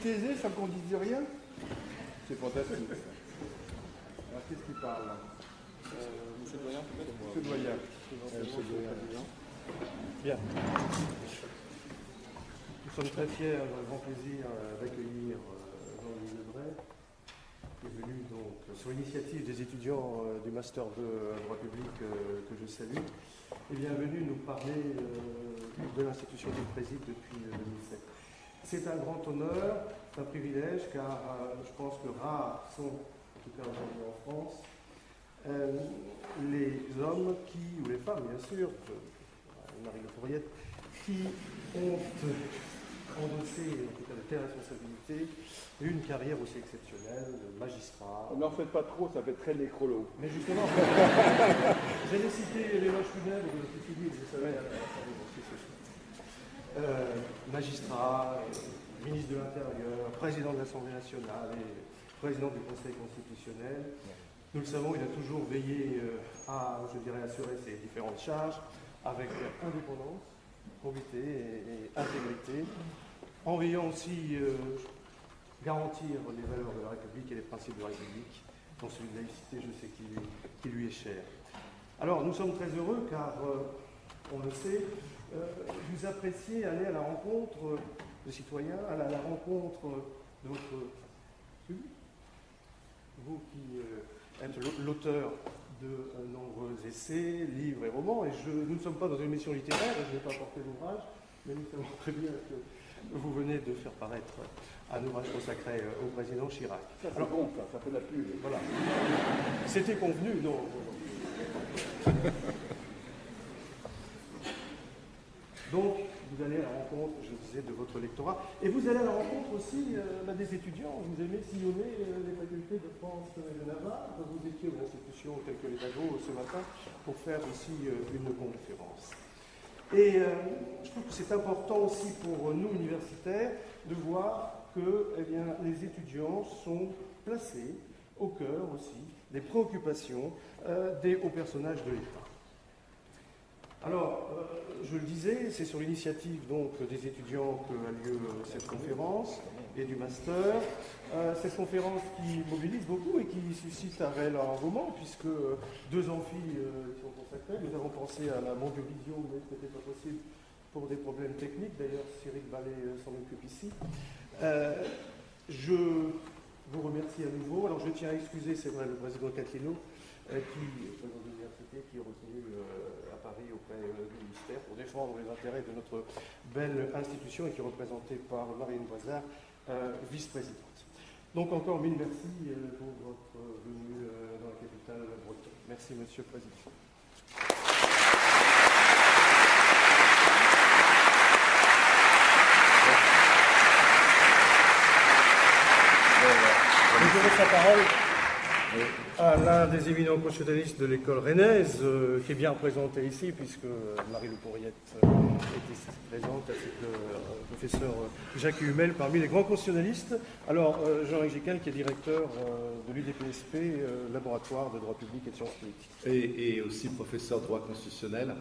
taisez sans qu'on dise rien? C'est fantastique. Alors, qu'est-ce qui parle là? Monsieur le doyen, peut-être? Monsieur le doyen. Monsieur le doyen. Bien. Nous sommes très fiers, un grand plaisir d'accueillir Jean-Louis Lebret, qui est venu donc sur l'initiative des étudiants du Master 2 droit public que je salue, et bienvenue nous parler de l'institution qu'il préside depuis 2007. C'est un grand honneur, c'est un privilège, car je pense que rares sont, en tout cas aujourd'hui en France, les hommes qui, ou les femmes bien sûr, Marie Le Fouriette, qui ont endossé, en tout cas de telles responsabilités, une carrière aussi exceptionnelle, de magistrat. N'en faites pas trop, ça fait très nécrolo. Mais justement, j'allais citer l'éloge funèbre de Cécile, vous savez, magistrat, ministre de l'Intérieur, président de l'Assemblée nationale et président du Conseil constitutionnel. Nous le savons, il a toujours veillé à, je dirais, assurer ses différentes charges avec indépendance, probité et intégrité, en veillant aussi garantir les valeurs de la République et les principes de la République, dont celui de laïcité, je sais qui lui est cher. Alors, nous sommes très heureux car, on le sait, vous appréciez aller à la rencontre de citoyens, à la rencontre de votre public. Vous qui êtes l'auteur de nombreux essais, livres et romans, et nous ne sommes pas dans une émission littéraire, je n'ai pas porté l'ouvrage, mais nous savons très bien que vous venez de faire paraître un ouvrage consacré au président Chirac. Ça, c'est bon, ça fait de la pub. Voilà. C'était convenu, non. Donc, vous allez à la rencontre, je disais, de votre lectorat, et vous allez à la rencontre aussi des étudiants. Vous aimez sillonner les facultés de France et de Navarre. Vous étiez aux institutions telles que les Dago ce matin pour faire aussi une conférence. Et je trouve que c'est important aussi pour nous, universitaires, de voir que les étudiants sont placés au cœur aussi des préoccupations des hauts personnages de l'État. Alors, je le disais, c'est sur l'initiative donc des étudiants qu'a lieu cette conférence et du master. Cette conférence qui mobilise beaucoup et qui suscite un réel engouement, puisque 2 amphis y sont consacrés. Nous avons pensé à la Mondiovision, mais ce n'était pas possible pour des problèmes techniques. D'ailleurs, Cyril Ballet s'en occupe ici. Je vous remercie à nouveau. Alors, je tiens à excuser, c'est vrai, le président Catlino, président de l'université, qui est retenu à Paris auprès du ministère pour défendre les intérêts de notre belle institution et qui est représenté par Marine Boisard, vice-présidente. Donc encore mille merci pour votre venue dans la capitale bretonne. Merci, Monsieur le Président. Je laisse la parole à l'un des éminents constitutionnalistes de l'école rennaise, qui est bien représenté ici, puisque Marie Le Fouriette est ici présente, ainsi que le professeur Jacques Hummel, parmi les grands constitutionnalistes. Alors, Jean-Éric Jequel, qui est directeur de l'UDPSP, laboratoire de droit public et de sciences politiques. Et aussi professeur de droit constitutionnel.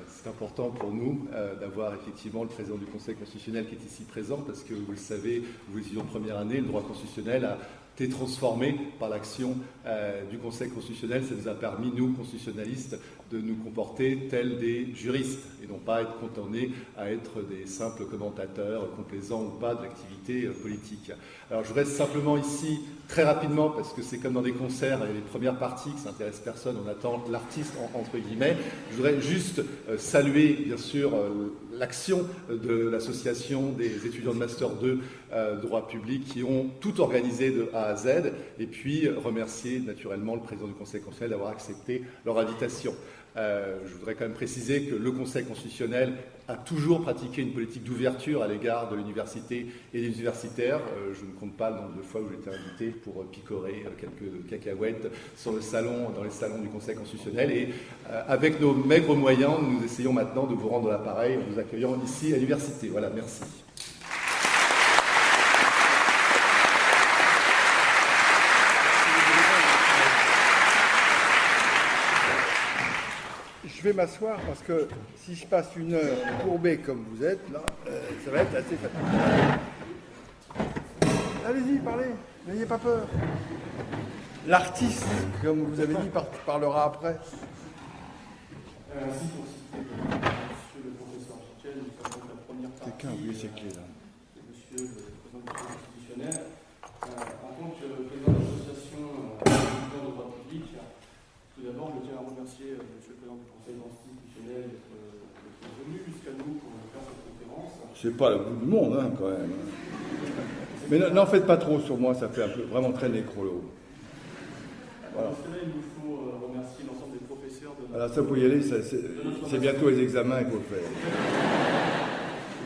C'est important pour nous d'avoir effectivement le président du Conseil constitutionnel qui est ici présent, parce que vous le savez, vous étudiez en première année, le droit constitutionnel a été transformé par l'action du Conseil constitutionnel. Ça nous a permis, nous, constitutionnalistes, de nous comporter tels des juristes et non pas être condamnés à être des simples commentateurs, complaisants ou pas de l'activité politique. Alors je reste simplement ici très rapidement parce que c'est comme dans des concerts, il y a les premières parties qui ne s'intéressent personne, on attend l'artiste entre guillemets. Je voudrais juste saluer bien sûr l'action de l'association des étudiants de Master 2 droit public qui ont tout organisé de A à Z et puis remercier naturellement le président du Conseil constitutionnel d'avoir accepté leur invitation. Je voudrais quand même préciser que le Conseil constitutionnel a toujours pratiqué une politique d'ouverture à l'égard de l'université et des universitaires. Je ne compte pas le nombre de fois où j'ai été invité pour picorer quelques cacahuètes sur le salon, dans les salons du Conseil constitutionnel. Et avec nos maigres moyens, nous essayons maintenant de vous rendre l'appareil en vous accueillant ici à l'université. Voilà, merci. Je vais m'asseoir parce que si je passe une heure courbée comme vous êtes, là, ça va être assez fatigant. allez-y, parlez, n'ayez pas peur. L'artiste, comme vous avez dit, parlera après. Ainsi pour citer monsieur le professeur Chichel, nous savons que la première partie Quelqu'un a oublié ses clés là. monsieur le président du Conseil constitutionnel. En tant que président de l'association étudiants de droit public, tout d'abord, je tiens à remercier monsieur le président du Conseil constitutionnel d'être venu jusqu'à nous pour faire cette conférence. C'est pas le bout du monde, hein, quand même. Mais n'en faites pas trop sur moi, ça fait un peu vraiment très nécrolo. Voilà. Dans ce cas-là, il nous faut remercier l'ensemble des professeurs de notre... Alors ça, vous y aller, c'est bientôt les examens, il faut le faire.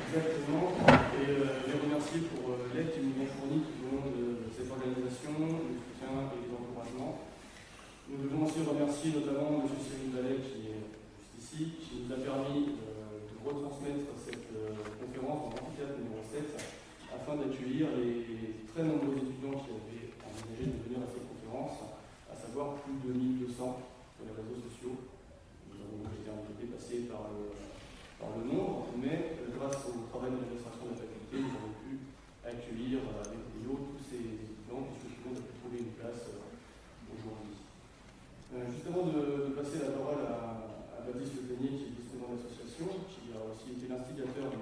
Exactement. Et les remercier pour l'aide qu'ils nous ont fournie tout au long de cette organisation, le soutien et les encouragements. Nous devons aussi remercier notamment M. Cyril Vallet qui est juste ici, qui nous a permis de retransmettre cette conférence en amphithéâtre numéro 7 afin d'accueillir les très nombreux étudiants qui avaient envisagé de venir à cette conférence, à savoir plus de 1200 sur les réseaux sociaux. Nous avons été un peu dépassés par le nombre, mais grâce au travail de l'administration de la faculté, nous avons pu accueillir avec brio tous ces étudiants, puisque tout le monde a pu trouver une place aujourd'hui. Juste avant de passer la parole à Baptiste Le Peignet, qui est vice-président de l'association, qui a aussi été l'instigateur du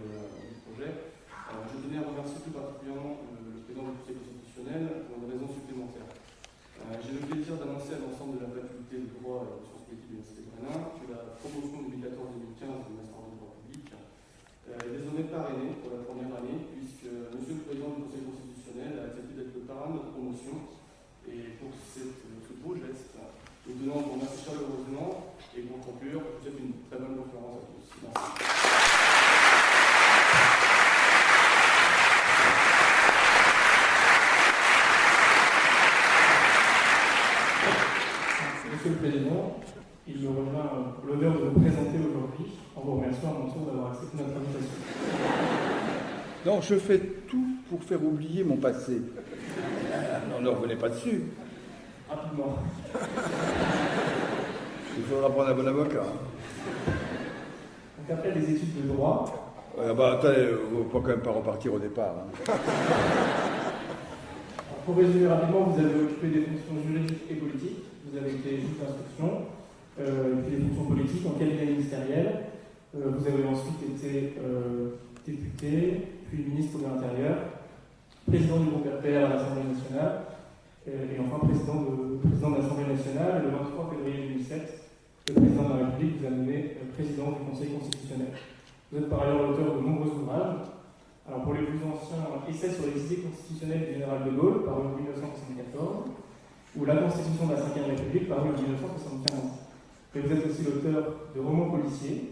projet, je tenais à remercier tout particulièrement le président du Conseil constitutionnel pour une raison supplémentaire. J'ai le plaisir d'annoncer à l'ensemble de la faculté de droit et de sciences politiques de l'Université de Berlin que la promotion 2014-2015 du master de droit public est désormais parrainée pour la première année, puisque monsieur le président du Conseil constitutionnel a accepté d'être le parrain de notre promotion. Et pour ce beau geste, nous tenons à vous remercier chaleureusement. Et pour conclure, je vous souhaite une très bonne conférence à tous. Merci. Monsieur le Président, il me revient l'honneur de vous présenter aujourd'hui en vous remerciant à mon tour d'avoir accepté notre invitation. Non, je fais tout pour faire oublier mon passé. Non, ne revenez pas dessus. Rapidement. Il faudra prendre un bon avocat. Donc après des études de droit, Attendez, il ne faut quand même pas repartir au départ. Hein. pour résumer rapidement, vous avez occupé des fonctions juridiques et politiques. Vous avez été juge d'instruction, puis des fonctions politiques en cabinet ministériel. Vous avez ensuite été député, puis ministre de l'Intérieur, président du groupe RPR à l'Assemblée nationale, et enfin président de l'Assemblée nationale. Le 23 février 2007, le président de la République vous a nommé président du Conseil constitutionnel. Vous êtes par ailleurs l'auteur de nombreux ouvrages. Alors pour les plus anciens, Essai sur les idées constitutionnelles du général de Gaulle, paru en 1974, ou La Constitution de la Ve République, paru en 1975. Et vous êtes aussi l'auteur de romans policiers,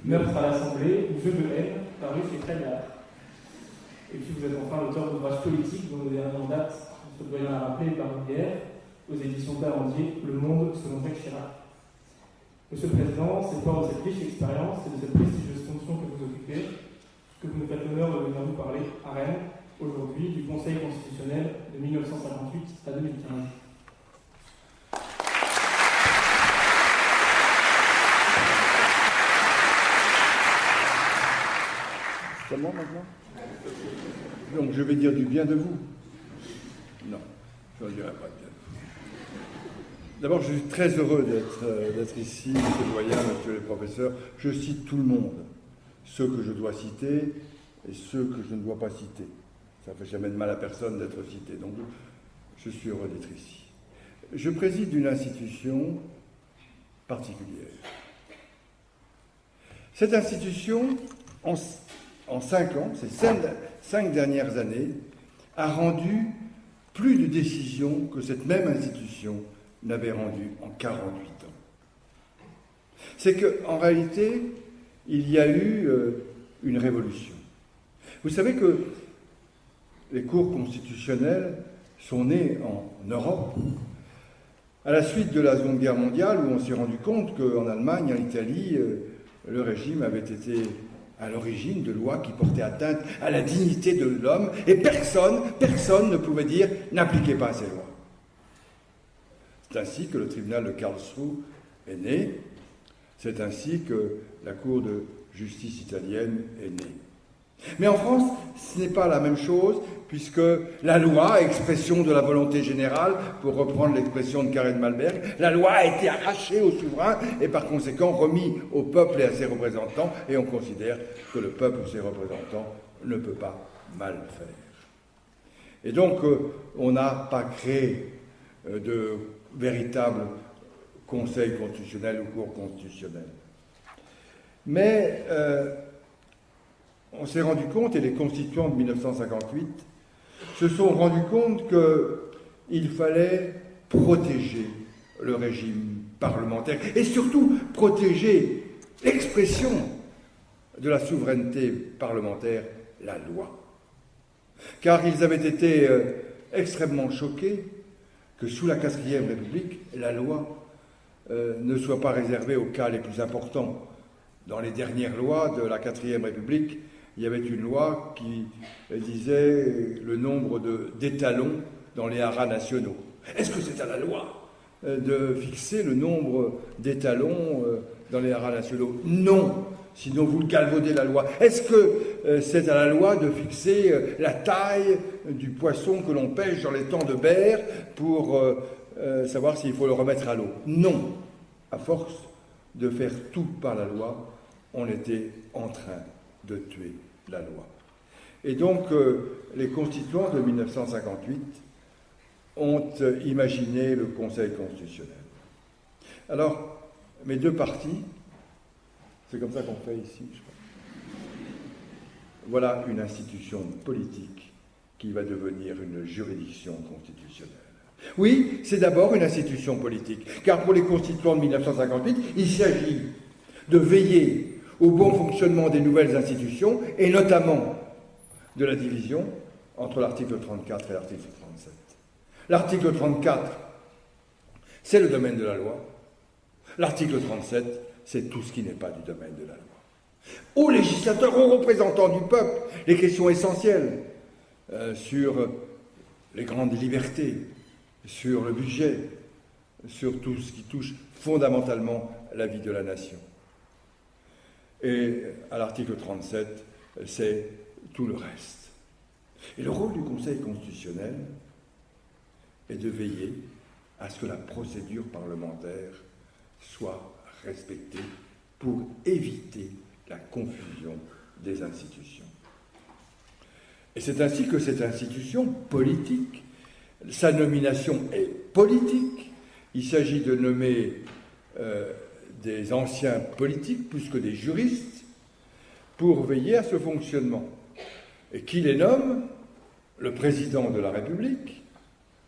Meurtre à l'Assemblée ou Jeux de haine, paru chez Fayard. Et puis vous êtes enfin l'auteur d'ouvrages politiques dont le dernier en date, je dois bien rappeler, paru hier, aux éditions Talendier, Le Monde selon Jacques Chirac. Monsieur le Président, c'est fort de cette riche expérience et de cette prestigieuse fonction que vous occupez que vous nous faites l'honneur de venir vous parler à Rennes, aujourd'hui, du Conseil constitutionnel de 1958 à 2015. C'est à moi maintenant? Donc je vais dire du bien de vous. Non, je ne dirai pas de bien de vous. D'abord, je suis très heureux d'être ici, monsieur le doyen, monsieur le professeur. Je cite tout le monde, ceux que je dois citer et ceux que je ne dois pas citer. Ça ne fait jamais de mal à personne d'être cité, donc je suis heureux d'être ici. Je préside une institution particulière. Cette institution, en 5 ans, ces 5 dernières années, a rendu plus de décisions que cette même institution n'avait rendues en 48 ans. C'est qu'en réalité, il y a eu une révolution. Vous savez que les cours constitutionnels sont nés en Europe à la suite de la Seconde Guerre mondiale, où on s'est rendu compte qu'en Allemagne, en Italie, le régime avait été à l'origine de lois qui portaient atteinte à la dignité de l'homme, et personne ne pouvait dire « n'appliquez pas ces lois ». C'est ainsi que le tribunal de Karlsruhe est né, c'est ainsi que la Cour de justice italienne est née. Mais en France, ce n'est pas la même chose, puisque la loi, expression de la volonté générale, pour reprendre l'expression de Karen Malberg, la loi a été arrachée au souverain et par conséquent remis au peuple et à ses représentants, et on considère que le peuple ou ses représentants ne peut pas mal faire. Et donc, on n'a pas créé de véritable Conseil constitutionnel ou Cour constitutionnelle. Mais on s'est rendu compte, et les constituants de 1958 se sont rendus compte qu'il fallait protéger le régime parlementaire et surtout protéger l'expression de la souveraineté parlementaire, la loi. Car ils avaient été extrêmement choqués que sous la 4e République, la loi ne soit pas réservée aux cas les plus importants. Dans les dernières lois de la 4e République, il y avait une loi qui disait le nombre d'étalons dans les haras nationaux. Est-ce que c'est à la loi de fixer le nombre d'étalons dans les haras nationaux? Non, sinon vous galvaudez la loi. Est-ce que c'est à la loi de fixer la taille du poisson que l'on pêche dans les temps de berre pour savoir s'il faut le remettre à l'eau? Non. À force de faire tout par la loi, on était en train de tuer la loi. Et donc, les constituants de 1958 ont imaginé le Conseil constitutionnel. Alors, mes deux partis, c'est comme ça qu'on fait ici, je crois. Voilà une institution politique qui va devenir une juridiction constitutionnelle. Oui, c'est d'abord une institution politique, car pour les constituants de 1958, il s'agit de veiller au bon fonctionnement des nouvelles institutions, et notamment de la division entre l'article 34 et l'article 37. L'article 34, c'est le domaine de la loi. L'article 37, c'est tout ce qui n'est pas du domaine de la loi. Aux législateurs, aux représentants du peuple, les questions essentielles sur les grandes libertés, sur le budget, sur tout ce qui touche fondamentalement la vie de la nation. Et à l'article 37, c'est tout le reste. Et le rôle du Conseil constitutionnel est de veiller à ce que la procédure parlementaire soit respectée pour éviter la confusion des institutions. Et c'est ainsi que cette institution politique, sa nomination est politique. Il s'agit de nommer des anciens politiques plus que des juristes pour veiller à ce fonctionnement. Et qui les nomme? Le président de la République,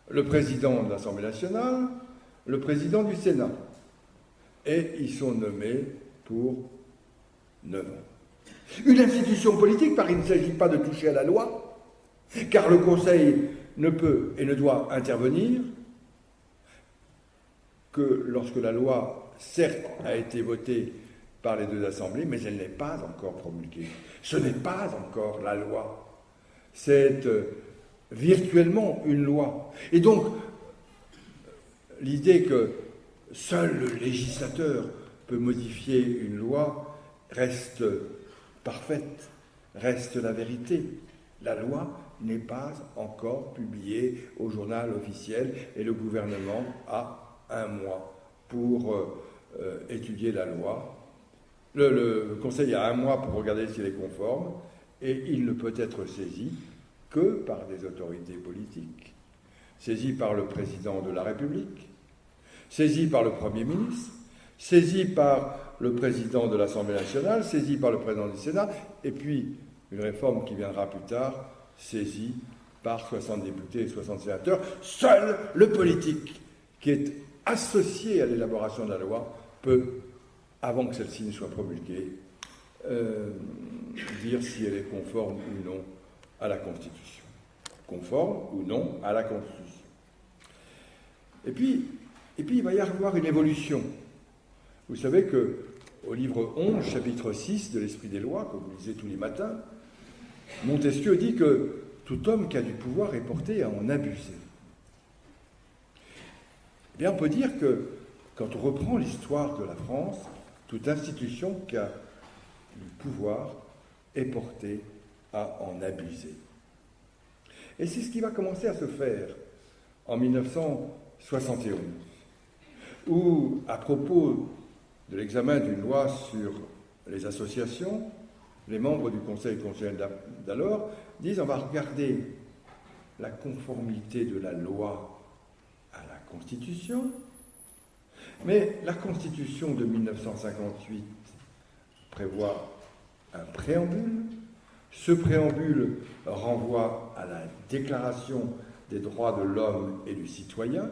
le président de l'Assemblée nationale, le président du Sénat. Et ils sont nommés pour 9 ans. Une institution politique, parce qu'il ne s'agit pas de toucher à la loi, car le Conseil ne peut et ne doit intervenir que lorsque la loi, certes, a été votée par les deux assemblées, mais elle n'est pas encore promulguée. Ce n'est pas encore la loi. C'est virtuellement une loi. Et donc, l'idée que seul le législateur peut modifier une loi reste parfaite, reste la vérité. La loi n'est pas encore publiée au journal officiel et le gouvernement a 1 mois pour étudier la loi. Le Conseil a 1 mois pour regarder si elle est conforme et il ne peut être saisi que par des autorités politiques, saisi par le président de la République, saisi par le Premier ministre, saisi par le président de l'Assemblée nationale, saisi par le président du Sénat, et puis une réforme qui viendra plus tard, saisi par 60 députés et 60 sénateurs. Seul le politique qui est associé à l'élaboration de la loi peut, avant que celle-ci ne soit promulguée, dire si elle est conforme ou non à la Constitution. Conforme ou non à la Constitution. Et puis il va y avoir une évolution. Vous savez qu'au livre 11, chapitre 6 de l'Esprit des lois, que vous lisez tous les matins, Montesquieu dit que tout homme qui a du pouvoir est porté à en abuser. Eh bien, on peut dire que quand on reprend l'histoire de la France, toute institution qui a du pouvoir est portée à en abuser. Et c'est ce qui va commencer à se faire en 1971, où, à propos de l'examen d'une loi sur les associations, les membres du Conseil constitutionnel d'alors disent on va regarder la conformité de la loi à la Constitution, mais la Constitution de 1958 prévoit un préambule. Ce préambule renvoie à la Déclaration des droits de l'homme et du citoyen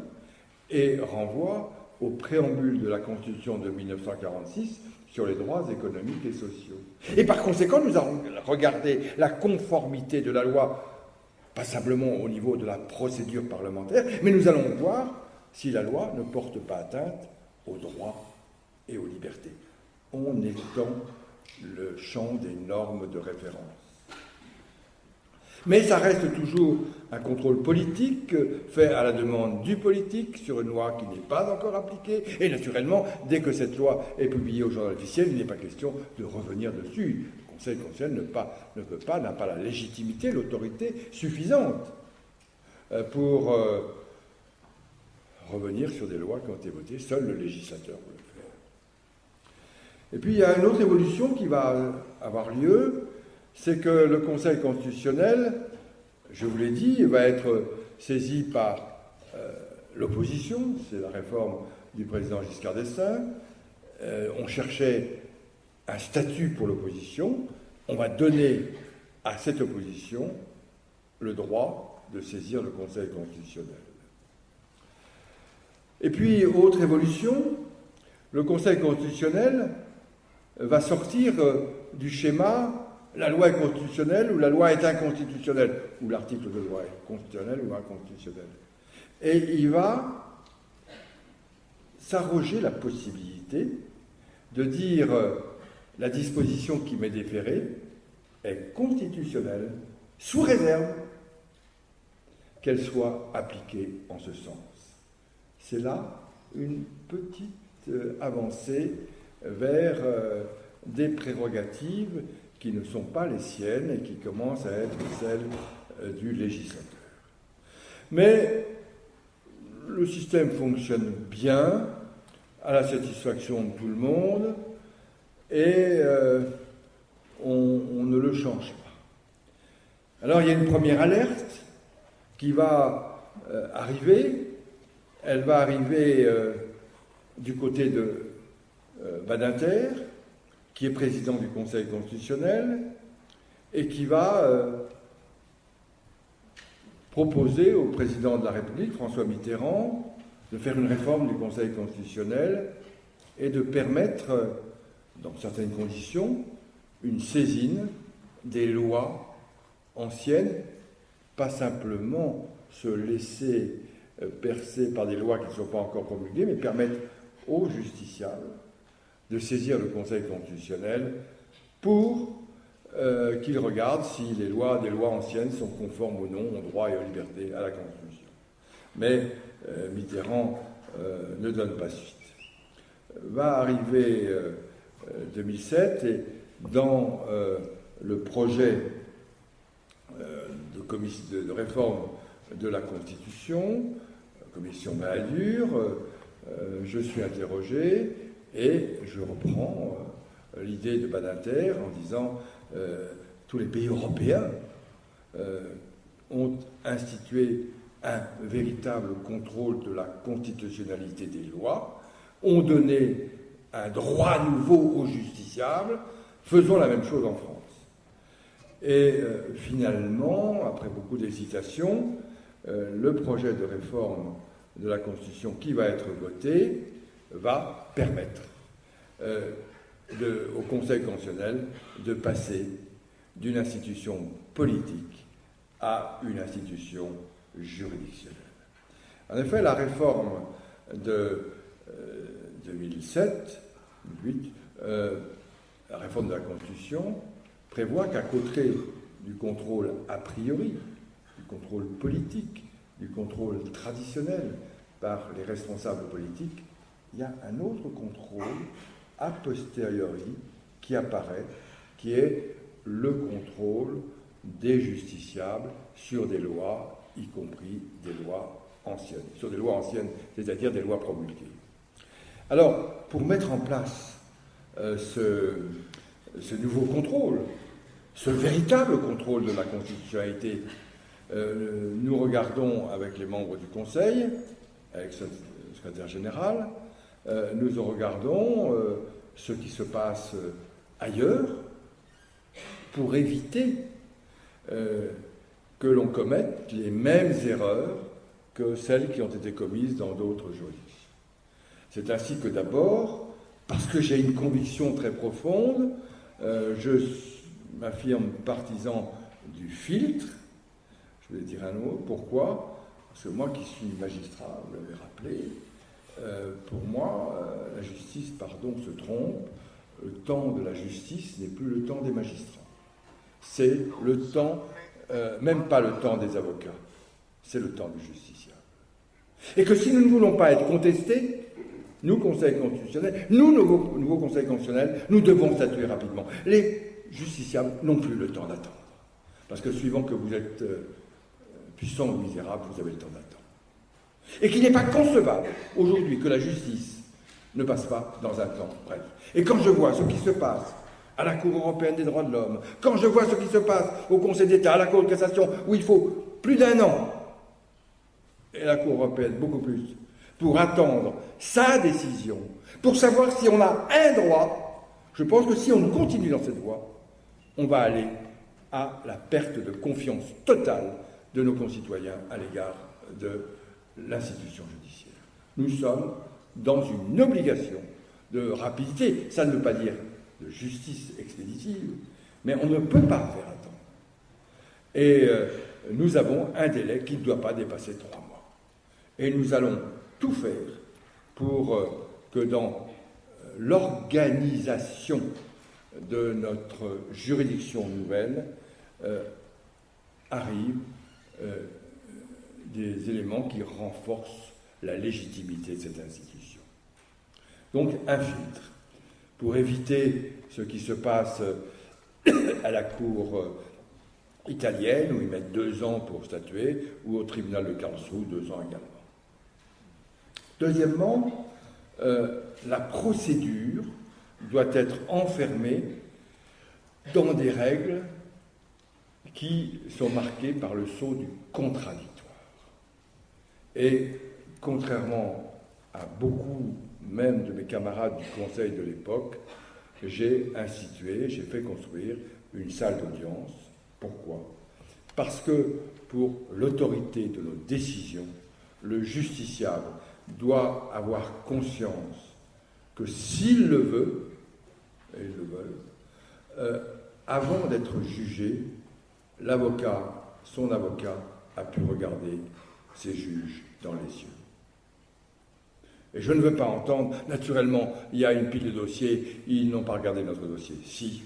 et renvoie au préambule de la Constitution de 1946 sur les droits économiques et sociaux. Et par conséquent, nous allons regarder la conformité de la loi, pas simplement au niveau de la procédure parlementaire, mais nous allons voir si la loi ne porte pas atteinte aux droits et aux libertés. On est dans le champ des normes de référence. Mais ça reste toujours un contrôle politique fait à la demande du politique sur une loi qui n'est pas encore appliquée. Et naturellement, dès que cette loi est publiée au journal officiel, il n'est pas question de revenir dessus. Le Conseil constitutionnel n'a pas la légitimité, l'autorité suffisante pour revenir sur des lois qui ont été votées. Seul le législateur peut le faire. Et puis il y a une autre évolution qui va avoir lieu. C'est que le Conseil constitutionnel, je vous l'ai dit, va être saisi par l'opposition, c'est la réforme du président Giscard d'Estaing. On cherchait un statut pour l'opposition, on va donner à cette opposition le droit de saisir le Conseil constitutionnel. Et puis, autre évolution, le Conseil constitutionnel va sortir du schéma la loi est constitutionnelle ou la loi est inconstitutionnelle, ou l'article de loi est constitutionnel ou inconstitutionnel. Et il va s'arroger la possibilité de dire la disposition qui m'est déférée est constitutionnelle, sous réserve qu'elle soit appliquée en ce sens. C'est là une petite avancée vers des prérogatives qui ne sont pas les siennes et qui commencent à être celles du législateur. Mais le système fonctionne bien, à la satisfaction de tout le monde, et on ne le change pas. Alors il y a une première alerte qui va arriver. Elle va arriver du côté de Badinter, qui est président du Conseil constitutionnel, et qui va proposer au président de la République, François Mitterrand, de faire une réforme du Conseil constitutionnel et de permettre, dans certaines conditions, une saisine des lois anciennes, pas simplement se laisser percer par des lois qui ne sont pas encore promulguées, mais permettre aux justiciables de saisir le Conseil constitutionnel pour qu'il regarde si des lois anciennes sont conformes ou non aux droits et aux libertés, à la Constitution. Mais Mitterrand ne donne pas suite. Va arriver 2007 et dans le projet de réforme de la Constitution, commission Balladur, je suis interrogé et je reprends l'idée de Badinter en disant tous les pays européens ont institué un véritable contrôle de la constitutionnalité des lois, ont donné un droit nouveau aux justiciables, faisons la même chose en France. Et finalement, après beaucoup d'hésitations, le projet de réforme de la Constitution qui va être voté va permettre au Conseil constitutionnel de passer d'une institution politique à une institution juridictionnelle. En effet, la réforme de 2007, la réforme de la Constitution, prévoit qu'à côté du contrôle a priori, du contrôle politique, du contrôle traditionnel par les responsables politiques, il y a un autre contrôle a posteriori qui apparaît, qui est le contrôle des justiciables sur des lois, y compris des lois anciennes. Sur des lois anciennes, c'est-à-dire des lois promulguées. Alors, pour mettre en place ce nouveau contrôle, ce véritable contrôle de la constitutionnalité, nous regardons avec les membres du Conseil, avec le secrétaire général, nous regardons ce qui se passe ailleurs pour éviter que l'on commette les mêmes erreurs que celles qui ont été commises dans d'autres juridictions. C'est ainsi que d'abord, parce que j'ai une conviction très profonde, je m'affirme partisan du filtre. Je vais dire un mot. Pourquoi ? Parce que moi qui suis magistrat, vous l'avez rappelé, pour moi, la justice, se trompe. Le temps de la justice n'est plus le temps des magistrats. C'est le temps, même pas le temps des avocats, c'est le temps du justiciable. Et que si nous ne voulons pas être contestés, nous, Conseil constitutionnel, nous, nouveau Conseil constitutionnel, nous devons statuer rapidement. Les justiciables n'ont plus le temps d'attendre. Parce que suivant que vous êtes puissant ou misérable, vous avez le temps d'attendre. Et qu'il n'est pas concevable aujourd'hui que la justice ne passe pas dans un temps bref. Et quand je vois ce qui se passe à la Cour européenne des droits de l'homme, quand je vois ce qui se passe au Conseil d'État, à la Cour de cassation, où il faut plus d'1 an, et la Cour européenne beaucoup plus, pour attendre sa décision, pour savoir si on a un droit, je pense que si on continue dans cette voie, on va aller à la perte de confiance totale de nos concitoyens à l'égard de l'institution judiciaire. Nous sommes dans une obligation de rapidité, ça ne veut pas dire de justice expéditive, mais on ne peut pas faire attendre. Et nous avons un délai qui ne doit pas dépasser 3 mois. Et nous allons tout faire pour que dans l'organisation de notre juridiction nouvelle arrivent des éléments qui renforcent la légitimité de cette institution. Donc un filtre pour éviter ce qui se passe à la Cour italienne, où ils mettent 2 ans pour statuer, ou au tribunal de Karlsruhe, 2 ans également. Deuxièmement, la procédure doit être enfermée dans des règles qui sont marquées par le sceau du contradictoire. Et contrairement à beaucoup même de mes camarades du Conseil de l'époque, j'ai fait construire une salle d'audience. Pourquoi ? Parce que pour l'autorité de nos décisions, le justiciable doit avoir conscience que s'il le veut, et ils le veulent, avant d'être jugé, son avocat a pu regarder ses juges dans les yeux. Et je ne veux pas entendre, naturellement, il y a une pile de dossiers, ils n'ont pas regardé notre dossier. Si,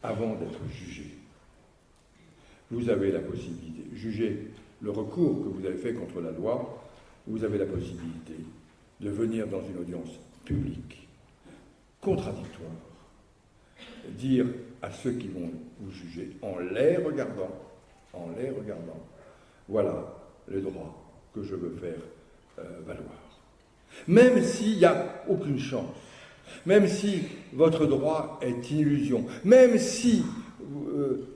avant d'être jugé, vous avez la possibilité, juger le recours que vous avez fait contre la loi, vous avez la possibilité de venir dans une audience publique, contradictoire, dire à ceux qui vont vous juger, en les regardant, voilà les droits que je veux faire valoir. Même s'il n'y a aucune chance, même si votre droit est une illusion, même si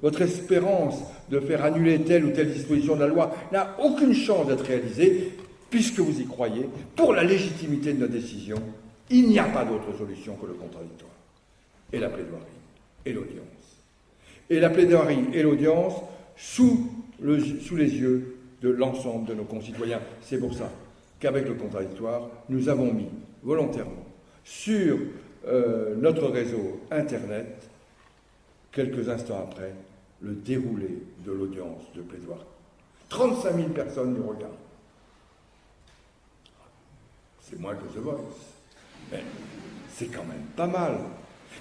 votre espérance de faire annuler telle ou telle disposition de la loi n'a aucune chance d'être réalisée, puisque vous y croyez, pour la légitimité de notre décision, il n'y a pas d'autre solution que le contradictoire, et la plaidoirie, et l'audience. Et la plaidoirie et l'audience sous les yeux de l'ensemble de nos concitoyens. C'est pour ça qu'avec le contradictoire, nous avons mis volontairement sur notre réseau Internet, quelques instants après, le déroulé de l'audience de plaidoirie. 35 000 personnes nous regardent. C'est moins que The Voice, mais c'est quand même pas mal.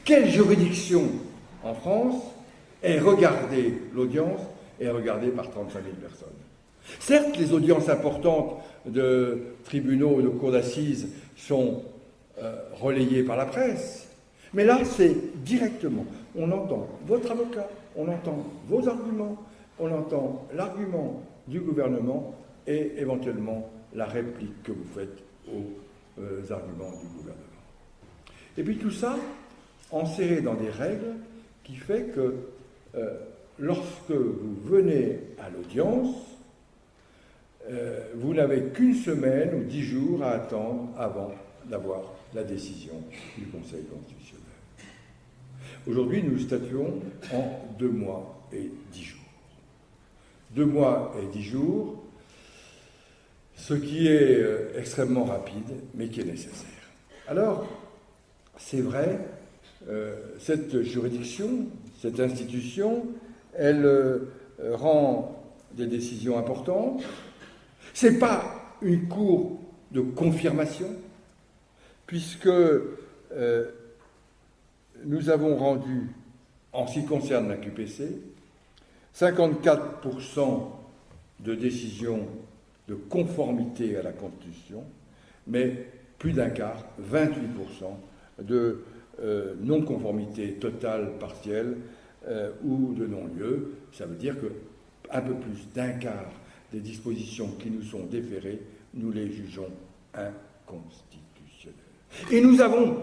Quelle juridiction en France est regardée, l'audience est regardée par 35 000 personnes? Certes, les audiences importantes de tribunaux et de cours d'assises sont relayées par la presse, mais là, c'est directement. On entend votre avocat, on entend vos arguments, on entend l'argument du gouvernement et éventuellement la réplique que vous faites aux arguments du gouvernement. Et puis tout ça enserré dans des règles qui fait que lorsque vous venez à l'audience, vous n'avez qu'une semaine ou 10 jours à attendre avant d'avoir la décision du Conseil constitutionnel. Aujourd'hui, nous statuons en 2 mois et 10 jours. 2 mois et 10 jours, ce qui est extrêmement rapide, mais qui est nécessaire. Alors, c'est vrai, cette juridiction, cette institution, elle rend des décisions importantes. Ce n'est pas une cour de confirmation, puisque nous avons rendu, en ce qui concerne la QPC, 54% de décisions de conformité à la Constitution, mais plus d'un quart, 28% de non-conformité totale, partielle ou de non-lieu. Ça veut dire que un peu plus d'un quart des dispositions qui nous sont déférées, nous les jugeons inconstitutionnelles. Et nous avons,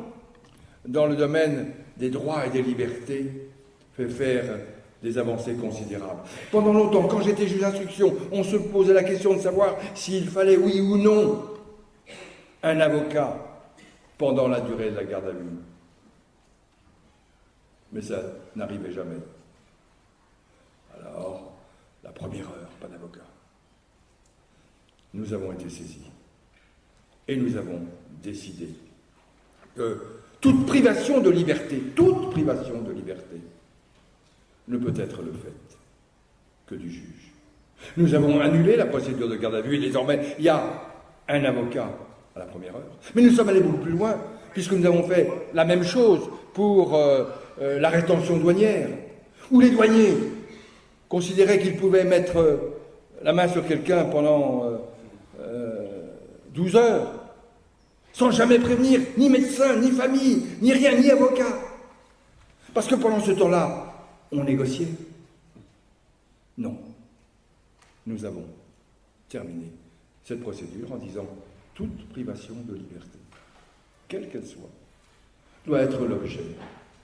dans le domaine des droits et des libertés, fait faire des avancées considérables. Pendant longtemps, quand j'étais juge d'instruction, on se posait la question de savoir s'il fallait, oui ou non, un avocat pendant la durée de la garde à vue. Mais ça n'arrivait jamais. Alors, la première heure, pas d'avocat. Nous avons été saisis. Et nous avons décidé que toute privation de liberté ne peut être le fait que du juge. Nous avons annulé la procédure de garde à vue et désormais il y a un avocat à la première heure. Mais nous sommes allés beaucoup plus loin, puisque nous avons fait la même chose pour la rétention douanière, où les douaniers considéraient qu'ils pouvaient mettre la main sur quelqu'un pendant 12 heures, sans jamais prévenir ni médecin, ni famille, ni rien, ni avocat. Parce que pendant ce temps-là, on négociait. Non. Nous avons terminé cette procédure en disant toute privation de liberté, quelle qu'elle soit, doit être l'objet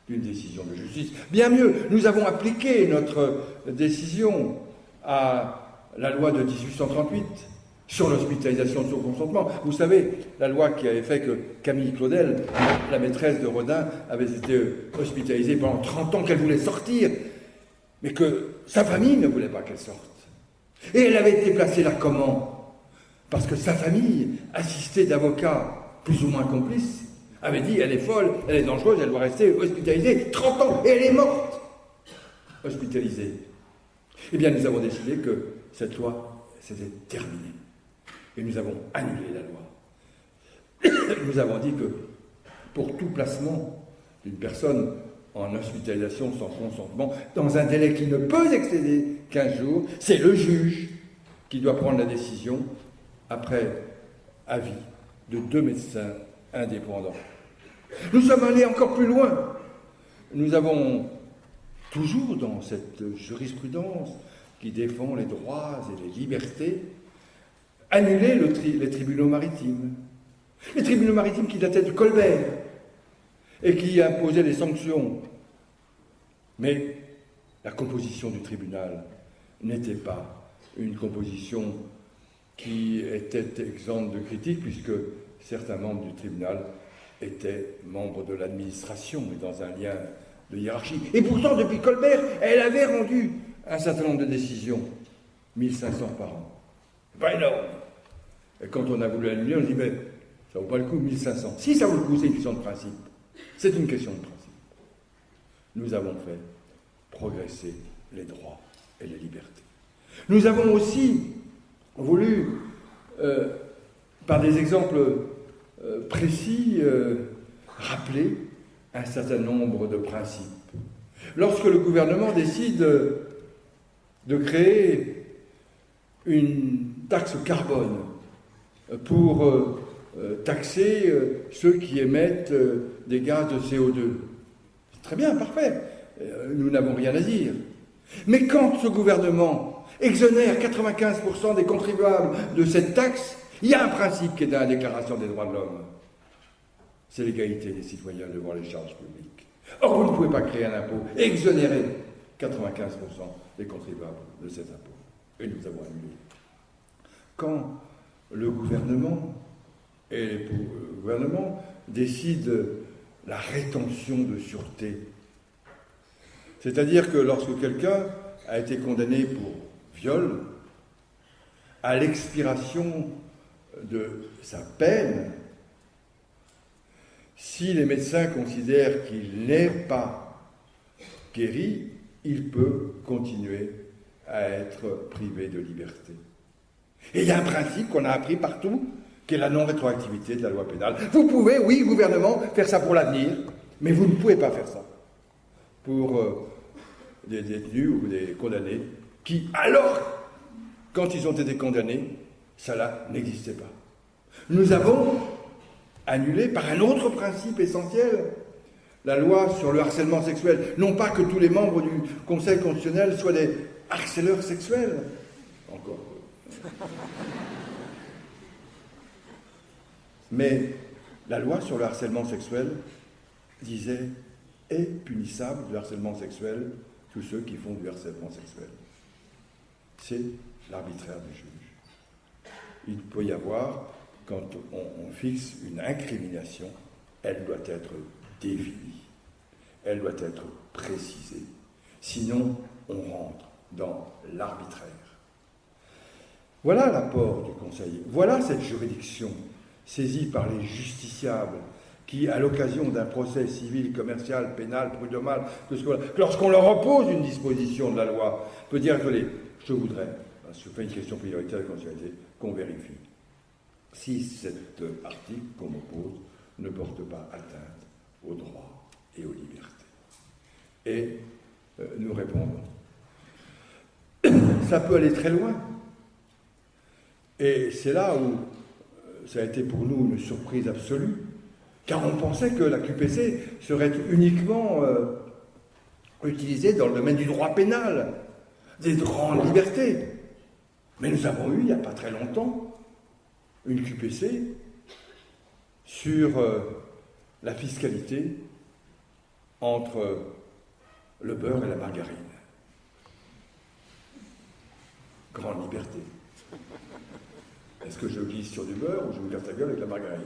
d'une décision de justice. Bien mieux, nous avons appliqué notre décision à la loi de 1838 sur l'hospitalisation sur consentement. Vous savez, la loi qui avait fait que Camille Claudel, la maîtresse de Rodin, avait été hospitalisée pendant 30 ans, qu'elle voulait sortir, mais que sa famille ne voulait pas qu'elle sorte. Et elle avait été placée là comment? Parce que sa famille, assistée d'avocats plus ou moins complices, avait dit elle est folle, elle est dangereuse, elle doit rester hospitalisée 30 ans, et elle est morte hospitalisée. Eh bien, nous avons décidé que cette loi, c'était terminé. Et nous avons annulé la loi. Nous avons dit que pour tout placement d'une personne en hospitalisation sans consentement, dans un délai qui ne peut excéder 15 jours, c'est le juge qui doit prendre la décision après avis de 2 médecins indépendants. Nous sommes allés encore plus loin. Nous avons, toujours dans cette jurisprudence qui défend les droits et les libertés, annulé les tribunaux maritimes. Les tribunaux maritimes qui dataient de Colbert et qui imposaient des sanctions. Mais la composition du tribunal n'était pas une composition qui était exempte de critique, puisque certains membres du tribunal étaient membres de l'administration et dans un lien de hiérarchie. Et pourtant, depuis Colbert, elle avait rendu un certain nombre de décisions, 1500 par an. Pas énorme. Et quand on a voulu annuler, on dit, mais ça vaut pas le coup, 1500. Si ça vaut le coup, c'est une question de principe. C'est une question de principe. Nous avons fait progresser les droits et les libertés. Nous avons aussi voulu, par des exemples précis, rappeler un certain nombre de principes. Lorsque le gouvernement décide de créer une taxe carbone pour taxer ceux qui émettent des gaz de CO2, c'est très bien, parfait. Nous n'avons rien à dire. Mais quand ce gouvernement exonère 95% des contribuables de cette taxe, il y a un principe qui est dans la Déclaration des droits de l'homme. C'est l'égalité des citoyens devant les charges publiques. Or, vous ne pouvez pas créer un impôt et exonérer 95% des contribuables de cet impôt. Et nous avons annulé. Quand le gouvernement et les gouvernements décident la rétention de sûreté, c'est-à-dire que lorsque quelqu'un a été condamné pour viol, à l'expiration de sa peine, si les médecins considèrent qu'il n'est pas guéri, il peut continuer à être privé de liberté. Et il y a un principe qu'on a appris partout, qui est la non-rétroactivité de la loi pénale. Vous pouvez, oui, gouvernement, faire ça pour l'avenir, mais vous ne pouvez pas faire ça pour des détenus ou des condamnés qui, alors, quand ils ont été condamnés, ça là n'existait pas. Nous avons annulé par un autre principe essentiel la loi sur le harcèlement sexuel. Non pas que tous les membres du Conseil constitutionnel soient des harceleurs sexuels. Encore. Mais la loi sur le harcèlement sexuel disait est punissable du harcèlement sexuel tous ceux qui font du harcèlement sexuel. C'est l'arbitraire du juge. Il peut y avoir, quand on fixe une incrimination, elle doit être définie, elle doit être précisée. Sinon, on rentre dans l'arbitraire. Voilà l'apport du Conseil. Voilà cette juridiction saisie par les justiciables qui, à l'occasion d'un procès civil, commercial, pénal, prud'homal, lorsqu'on leur oppose une disposition de la loi, peut dire que je voudrais, je fais une question prioritaire de constitutionnalité, qu'on vérifie si cet article qu'on oppose ne porte pas atteinte aux droits et aux libertés. Et nous répondons. Ça peut aller très loin. Et c'est là où ça a été pour nous une surprise absolue, car on pensait que la QPC serait uniquement utilisée dans le domaine du droit pénal, des grandes libertés. Mais nous avons eu, il n'y a pas très longtemps, une QPC sur la fiscalité entre le beurre et la margarine. Grande liberté. Est-ce que je glisse sur du beurre ou je me casse la gueule avec la margarine?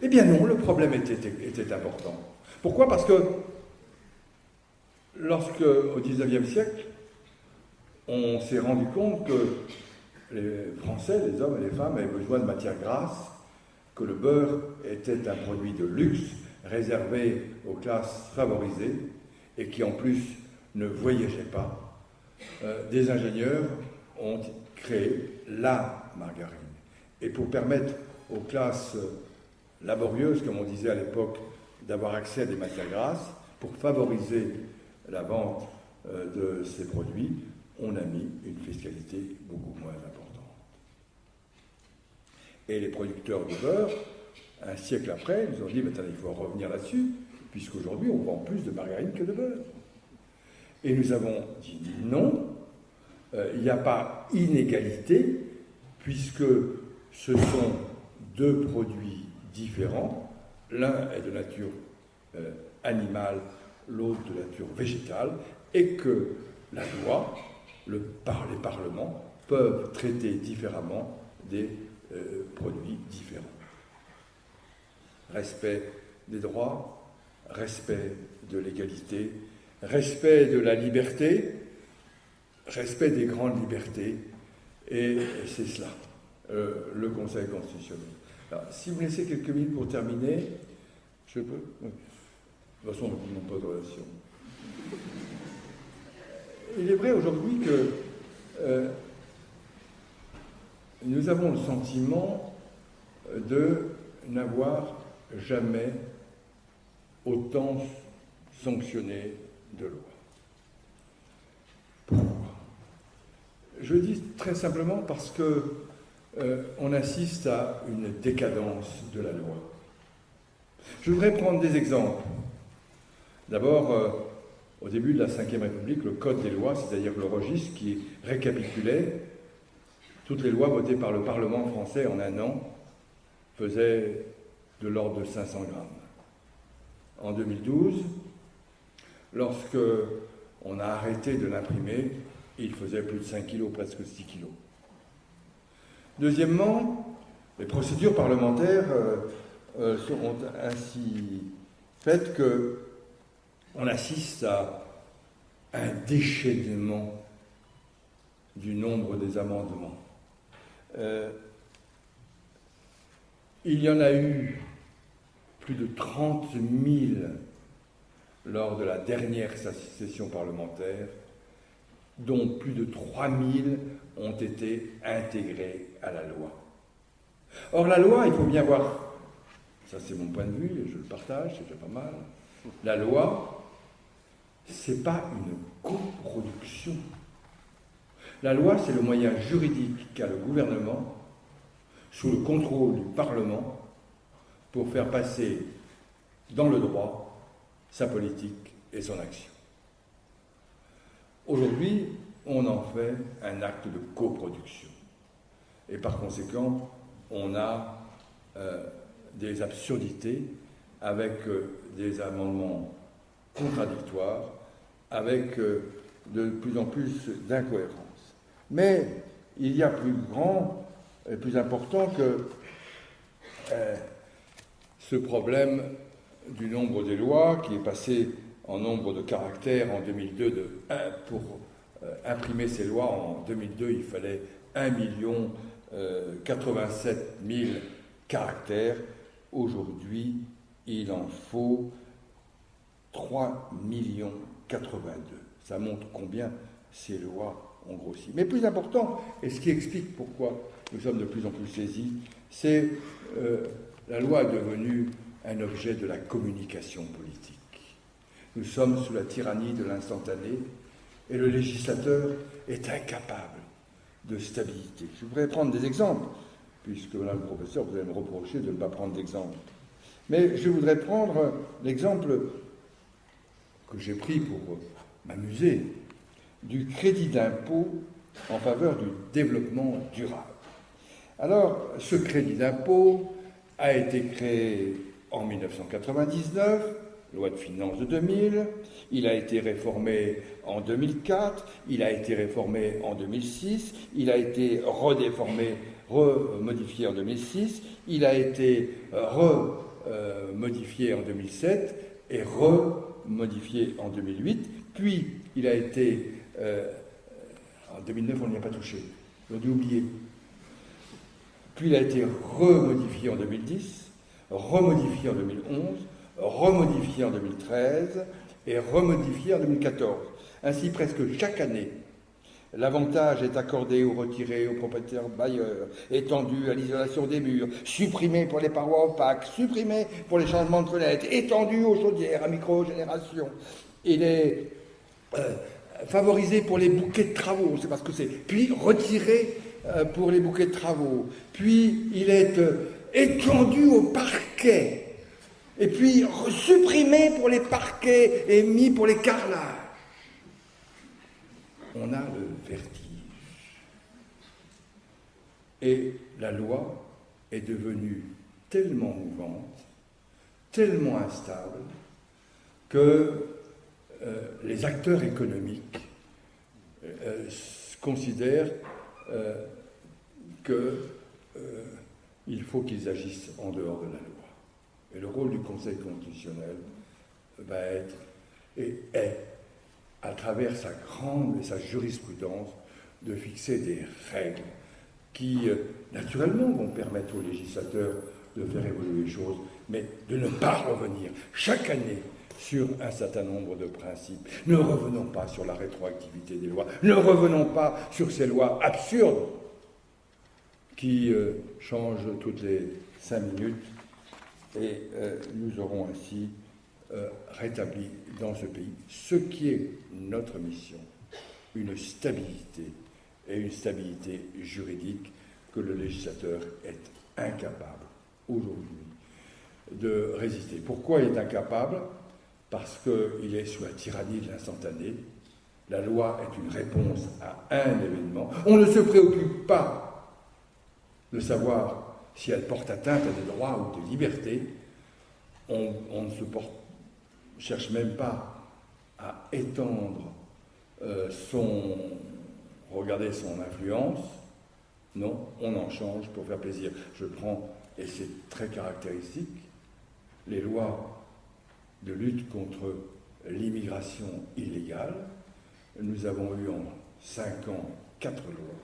Eh bien non, le problème était important. Pourquoi? Parce que lorsque, au XIXe siècle, on s'est rendu compte que les Français, les hommes et les femmes, avaient besoin de matières grasses, que le beurre était un produit de luxe réservé aux classes favorisées et qui en plus ne voyageait pas, des ingénieurs ont créé la margarine. Et pour permettre aux classes laborieuses, comme on disait à l'époque, d'avoir accès à des matières grasses, pour favoriser la vente de ces produits, on a mis une fiscalité beaucoup moins importante. Et les producteurs de beurre, un siècle après, nous ont dit, il faut revenir là-dessus, puisqu'aujourd'hui, on vend plus de margarine que de beurre. Et nous avons dit non, il n'y a pas inégalité, puisque ce sont deux produits différents. L'un est de nature animale, l'autre de nature végétale, et que la loi, les parlements peuvent traiter différemment des produits différents. Respect des droits, respect de l'égalité, respect de la liberté, respect des grandes libertés, et c'est cela, le Conseil constitutionnel. Alors, si vous me laissez quelques minutes pour terminer, je peux? Oui. De toute façon, nous n'avons pas de relation. Il est vrai aujourd'hui que nous avons le sentiment de n'avoir jamais autant sanctionné de lois. Pourquoi? Je le dis très simplement parce que on assiste à une décadence de la loi. Je voudrais prendre des exemples. D'abord, au début de la Ve République, le Code des lois, c'est-à-dire le registre qui récapitulait toutes les lois votées par le Parlement français en un an, faisait de l'ordre de 500 grammes. En 2012, lorsque on a arrêté de l'imprimer, il faisait plus de 5 kilos, presque 6 kilos. Deuxièmement, les procédures parlementaires seront ainsi faites qu'on assiste à un déchaînement du nombre des amendements. Il y en a eu plus de 30 000 lors de la dernière session parlementaire, dont plus de 3 000 ont été intégrés à la loi. Or, la loi, il faut bien voir, ça c'est mon point de vue, et je le partage, c'est déjà pas mal, la loi, c'est pas une coproduction. La loi, c'est le moyen juridique qu'a le gouvernement, sous le contrôle du Parlement, pour faire passer dans le droit sa politique et son action. Aujourd'hui, on en fait un acte de coproduction. Et par conséquent, on a des absurdités avec des amendements contradictoires, avec de plus en plus d'incohérences. Mais il y a plus grand et plus important que ce problème du nombre des lois qui est passé en nombre de caractères en 2002 pour imprimer ces lois en 2002 il fallait 1 087 000 caractères. Aujourd'hui il en faut 3 82 000. Ça montre combien ces lois ont grossi. Mais plus important, et ce qui explique pourquoi nous sommes de plus en plus saisis, c'est la loi est devenue un objet de la communication politique. Nous sommes sous la tyrannie de l'instantané et le législateur est incapable de stabilité. Je voudrais prendre des exemples, puisque, madame le professeur, vous allez me reprocher de ne pas prendre d'exemple. Mais je voudrais prendre l'exemple que j'ai pris pour m'amuser du crédit d'impôt en faveur du développement durable. Alors, ce crédit d'impôt a été créé en 1999, loi de finances de 2000, il a été réformé en 2004, il a été réformé en 2006, il a été remodifié en 2006, il a été remodifié en 2007 et remodifié en 2008, puis il a été... en 2009, on n'y a pas touché, on a dû oublier. Puis il a été remodifié en 2010, remodifié en 2011, remodifié en 2013 et remodifié en 2014. Ainsi, presque chaque année, l'avantage est accordé ou retiré aux propriétaires bailleurs, étendu à l'isolation des murs, supprimé pour les parois opaques, supprimé pour les changements de fenêtres, étendu aux chaudières à micro-génération. Il est favorisé pour les bouquets de travaux, c'est parce que c'est. Puis retiré pour les bouquets de travaux. Puis il est étendu au parquet. Et puis supprimé pour les parquets et mis pour les carrelages. On a le vertige. Et la loi est devenue tellement mouvante, tellement instable, que les acteurs économiques considèrent qu'il faut qu'ils agissent en dehors de la loi. Et le rôle du Conseil constitutionnel va être et est, à travers sa grande et sa jurisprudence, de fixer des règles qui, naturellement, vont permettre aux législateurs de faire évoluer les choses, mais de ne pas revenir chaque année sur un certain nombre de principes. Ne revenons pas sur la rétroactivité des lois. Ne revenons pas sur ces lois absurdes qui changent toutes les 5 minutes. Et nous aurons ainsi rétabli dans ce pays ce qui est notre mission, une stabilité et une stabilité juridique que le législateur est incapable aujourd'hui de résister. Pourquoi il est incapable ? parce qu'il est sous la tyrannie de l'instantané. La loi est une réponse à un événement. On ne se préoccupe pas de savoir si elle porte atteinte à des droits ou des libertés. On ne cherche même pas à étendre regarder son influence. Non, on en change pour faire plaisir. Je prends, et c'est très caractéristique, les lois de lutte contre l'immigration illégale. Nous avons eu en 5 ans 4 lois,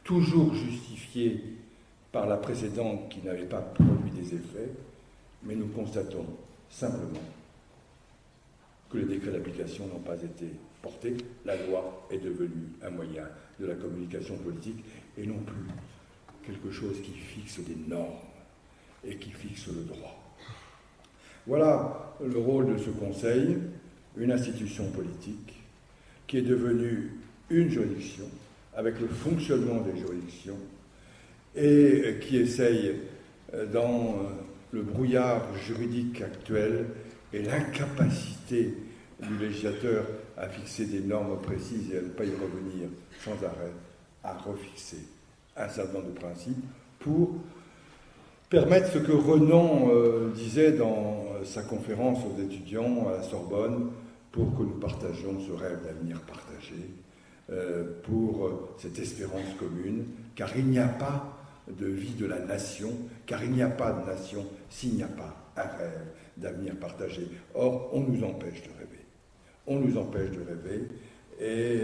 toujours justifiées par la précédente qui n'avait pas produit des effets, mais nous constatons simplement que les décrets d'application n'ont pas été portés. La loi est devenue un moyen de la communication politique et non plus quelque chose qui fixe des normes et qui fixe le droit. Voilà le rôle de ce Conseil, une institution politique qui est devenue une juridiction, avec le fonctionnement des juridictions, et qui essaye, dans le brouillard juridique actuel et l'incapacité du législateur à fixer des normes précises et à ne pas y revenir sans arrêt, à refixer un certain nombre de principes pour permettre ce que Renan disait dans sa conférence aux étudiants à la Sorbonne, pour que nous partagions ce rêve d'avenir partagé, pour cette espérance commune, car il n'y a pas de vie de la nation, car il n'y a pas de nation s'il n'y a pas un rêve d'avenir partagé. Or, on nous empêche de rêver. On nous empêche de rêver, et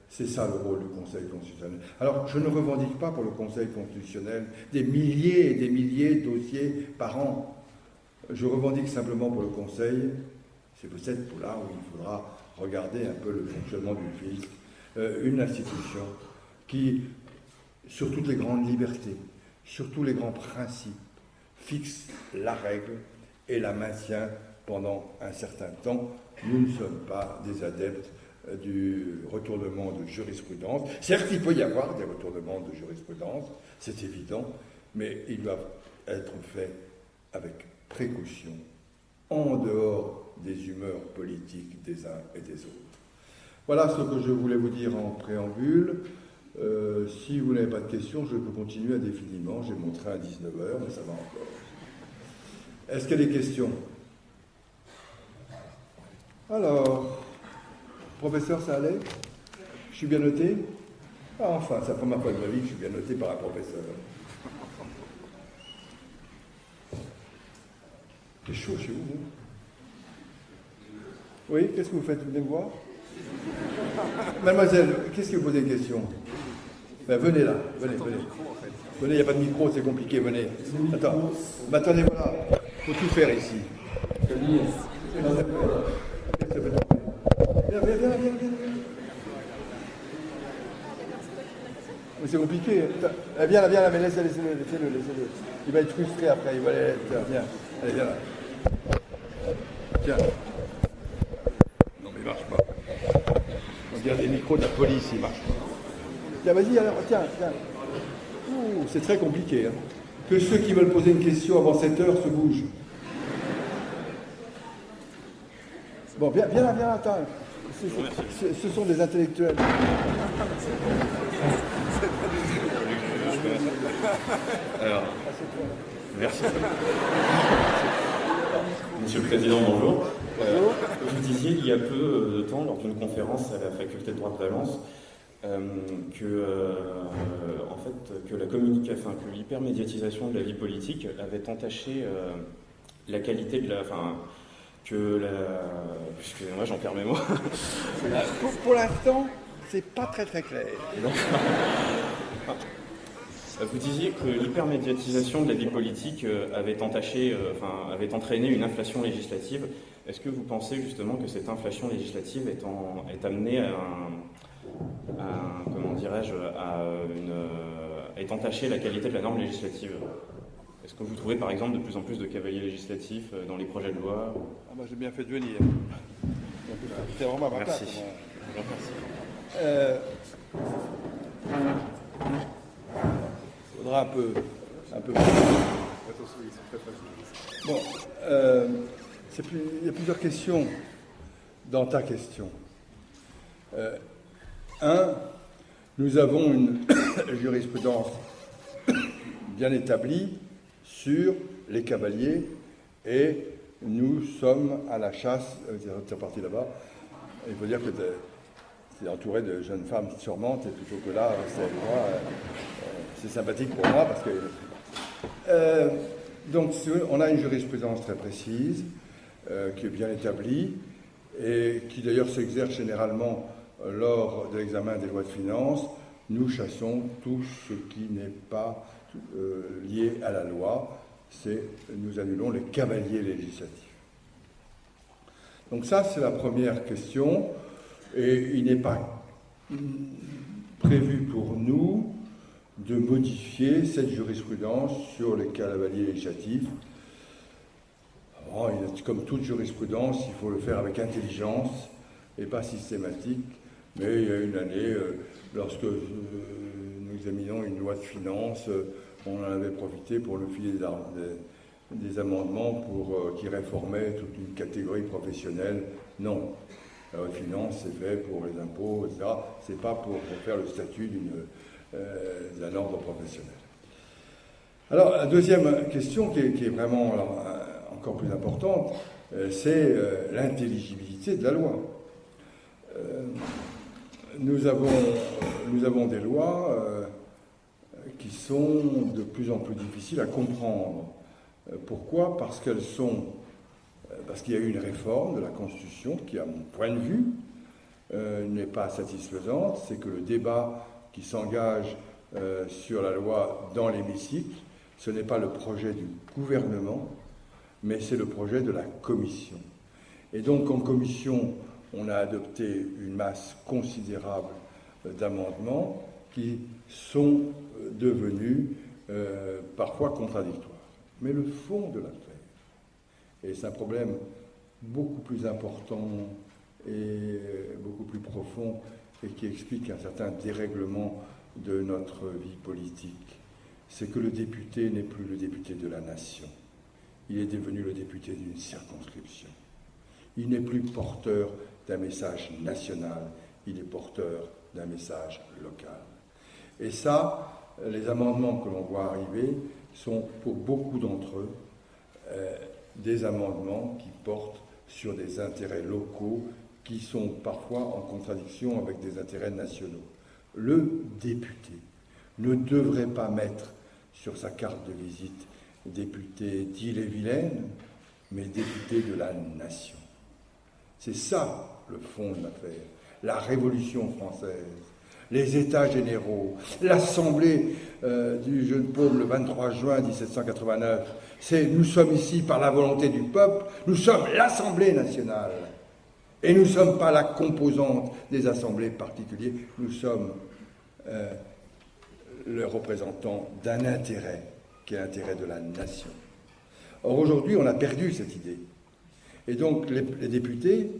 c'est ça le rôle du Conseil constitutionnel. Alors, je ne revendique pas pour le Conseil constitutionnel des milliers et des milliers de dossiers par an. Je revendique simplement pour le Conseil, c'est peut-être pour là où il faudra regarder un peu le fonctionnement du fisc, une institution qui, sur toutes les grandes libertés, sur tous les grands principes, fixe la règle et la maintient pendant un certain temps. Nous ne sommes pas des adeptes du retournement de jurisprudence. Certes, il peut y avoir des retournements de jurisprudence, c'est évident, mais ils doivent être faits avec précaution, en dehors des humeurs politiques des uns et des autres. Voilà ce que je voulais vous dire en préambule. Si vous n'avez pas de questions, je peux continuer indéfiniment. J'ai mon train à 19h, mais ça va encore. Est-ce qu'il y a des questions? Alors, professeur, ça allait? Je suis bien noté? Ah, enfin, c'est la première fois de ma vie que je suis bien noté par un professeur. C'est chaud chez vous, non? Oui, qu'est-ce que vous faites? Vous venez me voir? Mademoiselle, qu'est-ce que vous posez une question? Ben, venez là, venez. Venez, il n'y a pas de micro, c'est compliqué, venez. Attends, ben, attendez, voilà, il faut tout faire ici. Viens. Mais c'est compliqué. Viens là, mais laissez-le. Il va être frustré après, il va aller... Viens, allez, viens là. Tiens. Non, mais il marche pas. On dirait des micros de la police, il marche pas. Tiens, vas-y, alors, tiens. Ouh, c'est très compliqué. Hein. Que ceux qui veulent poser une question avant 7 heures se bougent. Bon, viens là, attends. Ce sont des intellectuels. Alors, merci. Monsieur le Président, bonjour. Vous disiez il y a peu de temps, lors d'une conférence à la faculté de droit de Valence, que l'hypermédiatisation de la vie politique avait entaché la qualité de la... Excusez-moi, j'en perds mes mots. Pour l'instant, c'est pas très clair. Vous disiez que l'hypermédiatisation de la vie politique avait entraîné une inflation législative. Est-ce que vous pensez justement que cette inflation législative est amenée est entachée la qualité de la norme législative? Est-ce que vous trouvez par exemple de plus en plus de cavaliers législatifs dans les projets de loi? Ah bah j'ai bien fait de venir. C'est vraiment ma place. Merci. Faudra un peu. Bon, Il y a plusieurs questions dans ta question. Nous avons une jurisprudence bien établie sur les cavaliers et nous sommes à la chasse. C'est parti là-bas. Il faut dire que c'est entouré de jeunes femmes charmantes et plutôt que là, c'est sympathique pour moi parce que. Donc, on a une jurisprudence très précise qui est bien établie et qui d'ailleurs s'exerce généralement lors de l'examen des lois de finances. Nous chassons tout ce qui n'est pas lié à la loi. Nous annulons les cavaliers législatifs. Donc ça, c'est la première question. Et il n'est pas prévu pour nous de modifier cette jurisprudence sur les cavaliers législatifs. Comme toute jurisprudence, il faut le faire avec intelligence et pas systématique. Mais il y a une année, lorsque nous examinions une loi de finances, on en avait profité pour le filer des amendements qui réformaient toute une catégorie professionnelle. Non. La loi de finances, c'est fait pour les impôts, etc. C'est pas pour faire le statut d'un ordre professionnel. Alors, la deuxième question qui est vraiment encore plus importante, c'est l'intelligibilité de la loi. Nous avons des lois qui sont de plus en plus difficiles à comprendre. Pourquoi ? Parce qu'il y a eu une réforme de la Constitution qui, à mon point de vue, n'est pas satisfaisante. C'est que le débat qui s'engage sur la loi dans l'hémicycle, ce n'est pas le projet du gouvernement, mais c'est le projet de la Commission. Et donc, en Commission, on a adopté une masse considérable d'amendements qui sont devenus parfois contradictoires. Mais le fond de l'affaire, et c'est un problème beaucoup plus important et beaucoup plus profond et qui explique un certain dérèglement de notre vie politique, c'est que le député n'est plus le député de la nation. Il est devenu le député d'une circonscription. Il n'est plus porteur d'un message national, il est porteur d'un message local. Et ça, les amendements que l'on voit arriver sont pour beaucoup d'entre eux des amendements qui portent sur des intérêts locaux qui sont parfois en contradiction avec des intérêts nationaux. Le député ne devrait pas mettre sur sa carte de visite député d'Ille-et-Vilaine, mais député de la nation. C'est ça le fond de l'affaire. La Révolution française, les États généraux, l'Assemblée du Jeune Paume le 23 juin 1789, nous sommes ici par la volonté du peuple, nous sommes l'Assemblée nationale. Et nous ne sommes pas la composante des assemblées particulières, nous sommes le représentant d'un intérêt, qui est l'intérêt de la nation. Or, aujourd'hui, on a perdu cette idée. Et donc, les députés,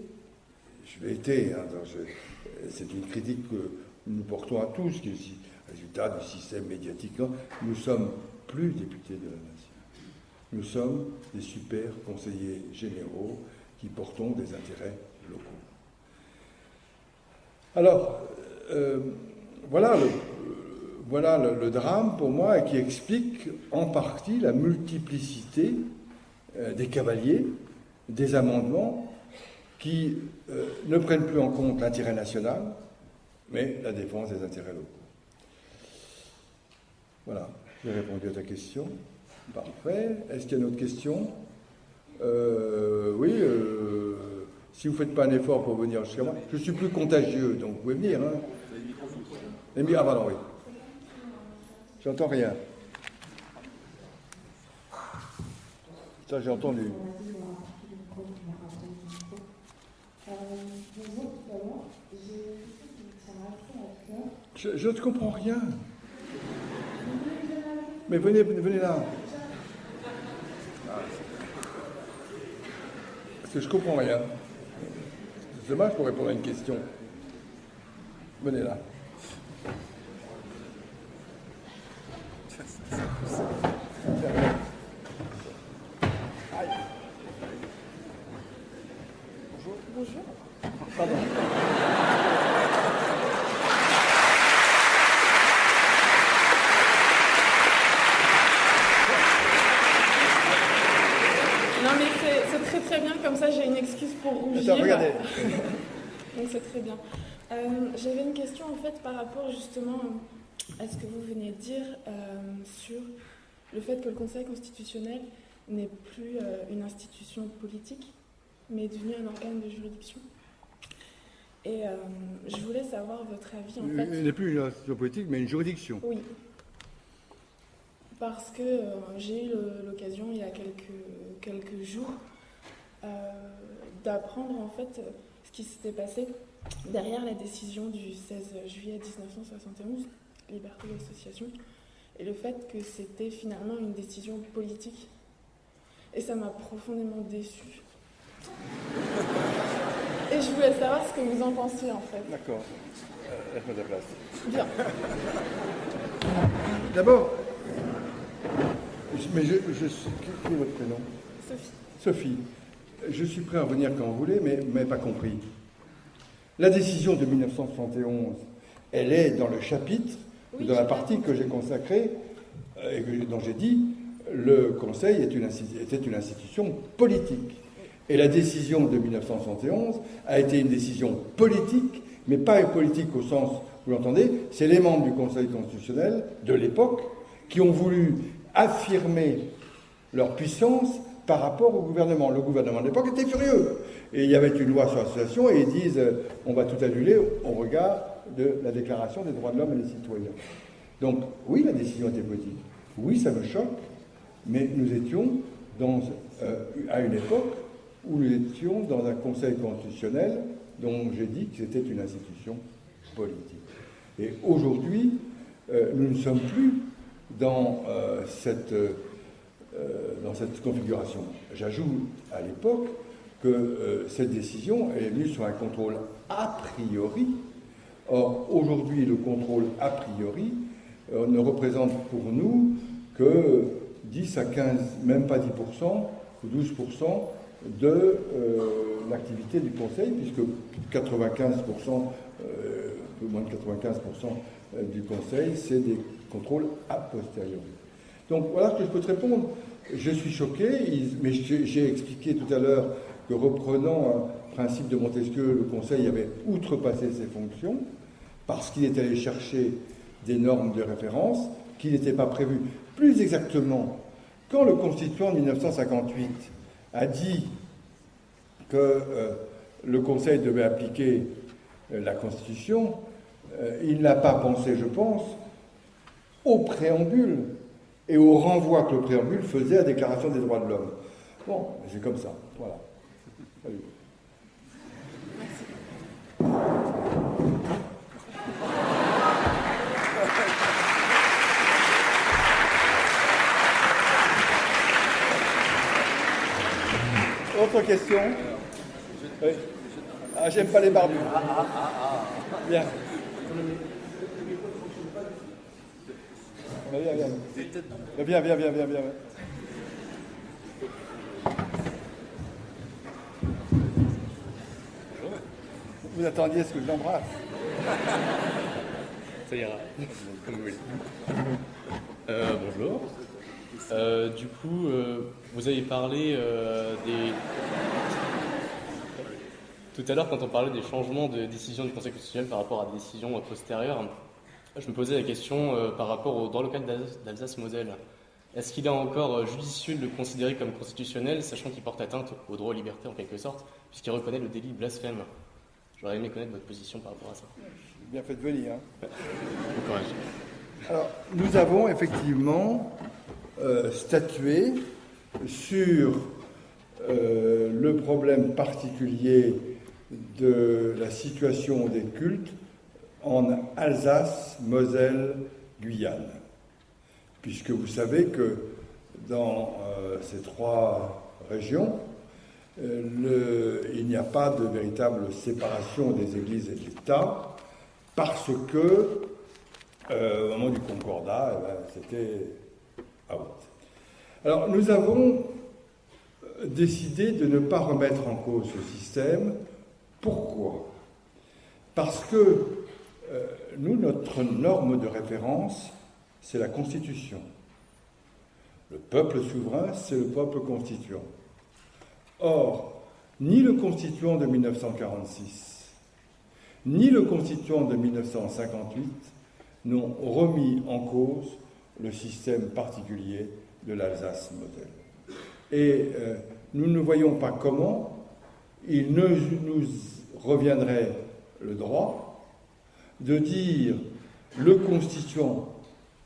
c'est une critique que nous portons à tous, qui est aussi le résultat du système médiatique, nous ne sommes plus députés de la nation. Nous sommes des super conseillers généraux qui portons des intérêts locaux. Alors, voilà le drame pour moi, et qui explique en partie la multiplicité des cavaliers, des amendements qui ne prennent plus en compte l'intérêt national, mais la défense des intérêts locaux. Voilà, j'ai répondu à ta question. Parfait. Est-ce qu'il y a une autre question ? Oui, si vous ne faites pas un effort pour venir jusqu'à moi, je suis plus contagieux, donc vous pouvez venir. Hein. Ah, pardon, oui. J'entends rien. Ça, j'ai entendu. Je ne comprends rien. Mais venez là. Parce que je ne comprends rien. C'est dommage pour répondre à une question. Venez là. Bonjour. Pardon. Non mais c'est très très bien, comme ça j'ai une excuse pour rougir. Attends, regardez. Donc c'est très bien. J'avais une question en fait par rapport justement à ce que vous venez de dire sur le fait que le Conseil constitutionnel n'est plus une institution politique, mais est devenu un organe de juridiction. Et je voulais savoir votre avis en fait. Il n'est plus une institution politique, mais une juridiction. Oui. Parce que j'ai eu l'occasion il y a quelques jours d'apprendre en fait ce qui s'était passé derrière la décision du 16 juillet 1971, liberté d'association, et le fait que c'était finalement une décision politique. Et ça m'a profondément déçue. Et je voulais savoir ce que vous en pensiez en fait. D'accord. Laisse-moi ta place. Bien. D'abord, qui est votre prénom? Sophie. Sophie. Je suis prêt à revenir quand vous voulez, mais vous m'avez pas compris. La décision de 1971, elle est dans le chapitre, Oui, dans la partie que j'ai consacrée, et dont j'ai dit, le Conseil était une institution politique. Et la décision de 1971 a été une décision politique, mais pas politique au sens, vous l'entendez, c'est les membres du Conseil constitutionnel de l'époque qui ont voulu affirmer leur puissance par rapport au gouvernement. Le gouvernement de l'époque était furieux. Et il y avait une loi sur l'association et ils disent on va tout annuler au regard de la Déclaration des droits de l'homme et des citoyens. Donc oui, la décision était politique. Oui, ça me choque, mais nous étions à une époque où nous étions dans un Conseil constitutionnel dont j'ai dit que c'était une institution politique. Et aujourd'hui, nous ne sommes plus dans cette configuration. J'ajoute à l'époque que cette décision est venue sur un contrôle a priori. Or, aujourd'hui, le contrôle a priori ne représente pour nous que 10 à 15, même pas 10% ou 12% de l'activité du Conseil, puisque 95%, peu moins de 95% du Conseil, c'est des contrôles a posteriori. Donc voilà ce que je peux te répondre. Je suis choqué, mais j'ai expliqué tout à l'heure que reprenant un principe de Montesquieu, le Conseil avait outrepassé ses fonctions parce qu'il est allé chercher des normes de référence qui n'étaient pas prévues. Plus exactement, quand le Constituant de 1958 a dit que le Conseil devait appliquer la Constitution, il n'a pas pensé, je pense, au préambule et au renvoi que le préambule faisait à la Déclaration des droits de l'homme. Bon, c'est comme ça. Voilà. Salut. Autre question? Oui. Ah, j'aime pas les barbus. Bien. Viens. Vous attendiez ce que je l'embrasse? Ça ira, comme vous voulez. Bonjour. Du coup, vous avez parlé des... Tout à l'heure, quand on parlait des changements de décision du Conseil constitutionnel par rapport à des décisions postérieures, je me posais la question par rapport au droit local d'Alsace-Moselle. Est-ce qu'il est encore judicieux de le considérer comme constitutionnel, sachant qu'il porte atteinte au droit aux libertés en quelque sorte, puisqu'il reconnaît le délit de blasphème? J'aurais aimé connaître votre position par rapport à ça. Bien fait de venir. Bon courage. Alors, nous avons effectivement statué sur le problème particulier de la situation des cultes en Alsace, Moselle, Guyane. Puisque vous savez que dans ces trois régions, il n'y a pas de véritable séparation des églises et de l'État, parce que, au moment du Concordat, c'était out. Alors, nous avons décidé de ne pas remettre en cause ce système Pourquoi? Parce que nous, notre norme de référence, c'est la Constitution. Le peuple souverain, c'est le peuple constituant. Or, ni le constituant de 1946, ni le constituant de 1958 n'ont remis en cause le système particulier de l'Alsace-Moselle. Et nous ne voyons pas comment il ne nous reviendrait le droit de dire le constituant,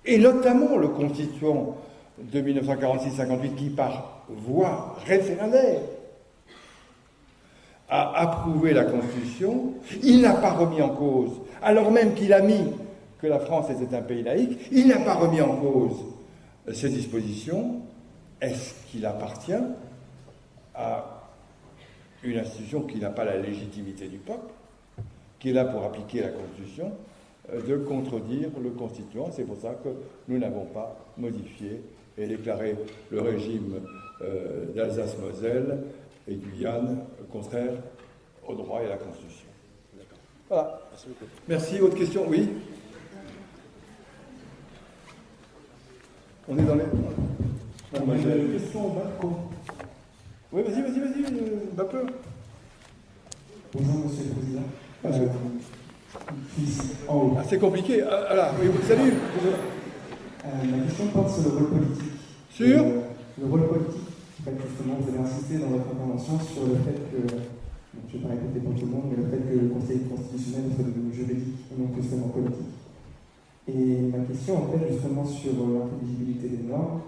et notamment le constituant de 1946-58 qui, par voie référendaire, a approuvé la Constitution, il n'a pas remis en cause, alors même qu'il a mis que la France était un pays laïque, il n'a pas remis en cause ces dispositions. Est-ce qu'il appartient à une institution qui n'a pas la légitimité du peuple, qui est là pour appliquer la Constitution, de contredire le constituant? C'est pour ça que nous n'avons pas modifié et déclaré le régime d'Alsace-Moselle et Guyane contraire au droit et à la Constitution. Voilà. Merci beaucoup. Merci. Autre question? Oui. On est dans les... Une question au balcon. Oui, vas-y, pas peur. Bonjour, Monsieur le Président. Ici, en haut. Ah, c'est compliqué. Ah, voilà, oui, salut. Ma question porte sur le rôle politique. Sur le rôle politique. En fait, justement, vous avez insisté dans votre intervention sur le fait que, donc, je ne vais pas répéter pour tout le monde, mais le fait que le Conseil constitutionnel soit devenu juridique et non que seulement politique. Et ma question, en fait, justement, sur l'intelligibilité des normes,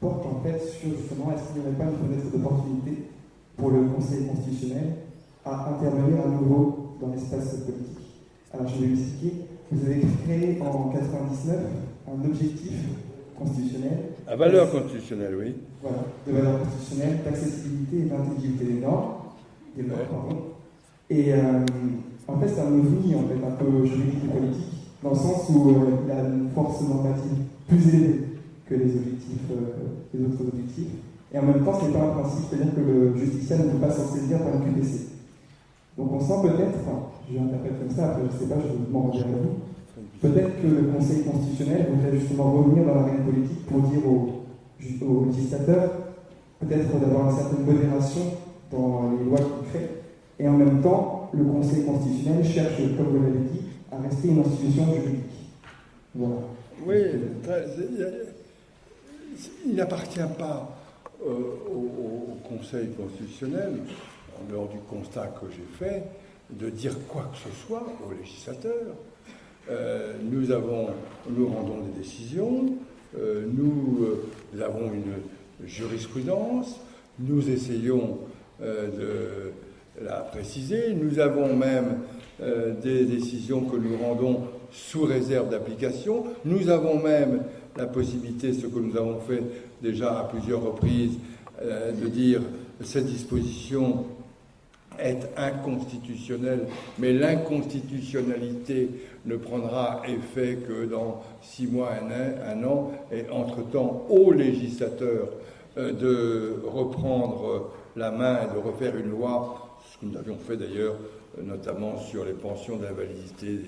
porte en fait sur, justement, est-ce qu'il n'y aurait pas une fenêtre d'opportunité pour le Conseil constitutionnel à intervenir à nouveau dans l'espace politique. Alors, je vais m'expliquer. Vous avez créé en 1999 un objectif constitutionnel. À valeur constitutionnelle, oui. Voilà, de valeur constitutionnelle, d'accessibilité et d'intelligibilité des normes. Pardon. Et en fait, c'est un ovni, en fait, un peu juridique et politique, dans le sens où il a une force normative plus élevée que les autres objectifs. Et en même temps, ce n'est pas un principe, c'est-à-dire que le justiciable ne peut pas s'en saisir par une QPC. Donc on sent peut-être, je l'interprète comme ça, après je ne sais pas, je vous demande à vous, peut-être que le Conseil constitutionnel voudrait justement revenir dans l'arène politique pour dire aux législateurs, peut-être d'avoir une certaine modération dans les lois qu'il crée, et en même temps, le Conseil constitutionnel cherche, comme vous l'avez dit, à rester une institution juridique. Voilà. Oui, il n'appartient pas au Conseil constitutionnel, en dehors du constat que j'ai fait, de dire quoi que ce soit aux législateurs. Nous rendons des décisions, nous avons une jurisprudence, nous essayons de la préciser, nous avons même des décisions que nous rendons sous réserve d'application, nous avons même la possibilité, ce que nous avons fait déjà à plusieurs reprises, de dire cette disposition est inconstitutionnelle, mais l'inconstitutionnalité ne prendra effet que dans 6 mois, un an, et entre-temps, aux législateurs de reprendre la main et de refaire une loi, ce que nous avions fait d'ailleurs, notamment sur les pensions d'invalidité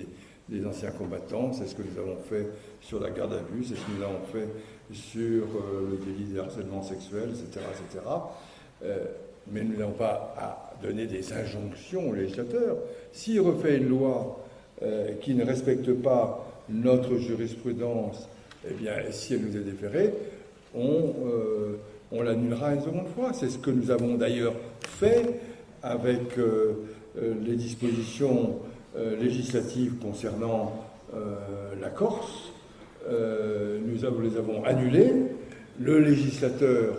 des anciens combattants, c'est ce que nous avons fait sur la garde à vue, c'est ce que nous avons fait sur le délit de harcèlement sexuel, etc. Mais nous n'avons pas à donner des injonctions aux législateurs. S'il refait une loi qui ne respecte pas notre jurisprudence, eh bien, si elle nous est déférée, on l'annulera une seconde fois. C'est ce que nous avons d'ailleurs fait avec les dispositions législatives concernant la Corse. Nous les avons annulées. Le législateur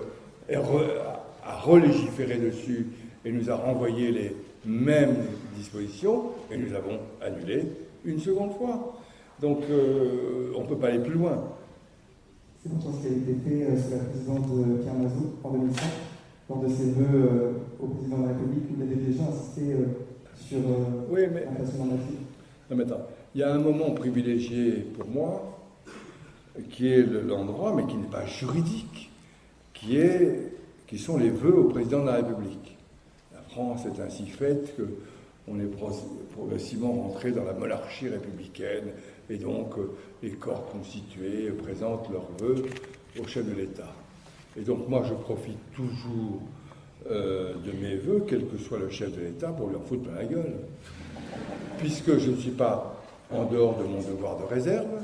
a relégiféré dessus et nous a renvoyé les mêmes dispositions et nous avons annulé une seconde fois. Donc on ne peut pas aller plus loin. C'est pourtant ce qui a été fait sous la présidence de Pierre Mazot en 2005, lors de ses vœux au président de la République, où il avait déjà insisté sur l'inflation normative. Non, mais attends, il y a un moment privilégié pour moi, qui est l'endroit, mais qui n'est pas juridique, qui sont les vœux au président de la République. France est ainsi faite qu'on est progressivement rentré dans la monarchie républicaine, et donc les corps constitués présentent leurs vœux au chef de l'État. Et donc moi je profite toujours de mes vœux, quel que soit le chef de l'État, pour leur foutre plein la gueule. Puisque je ne suis pas en dehors de mon devoir de réserve,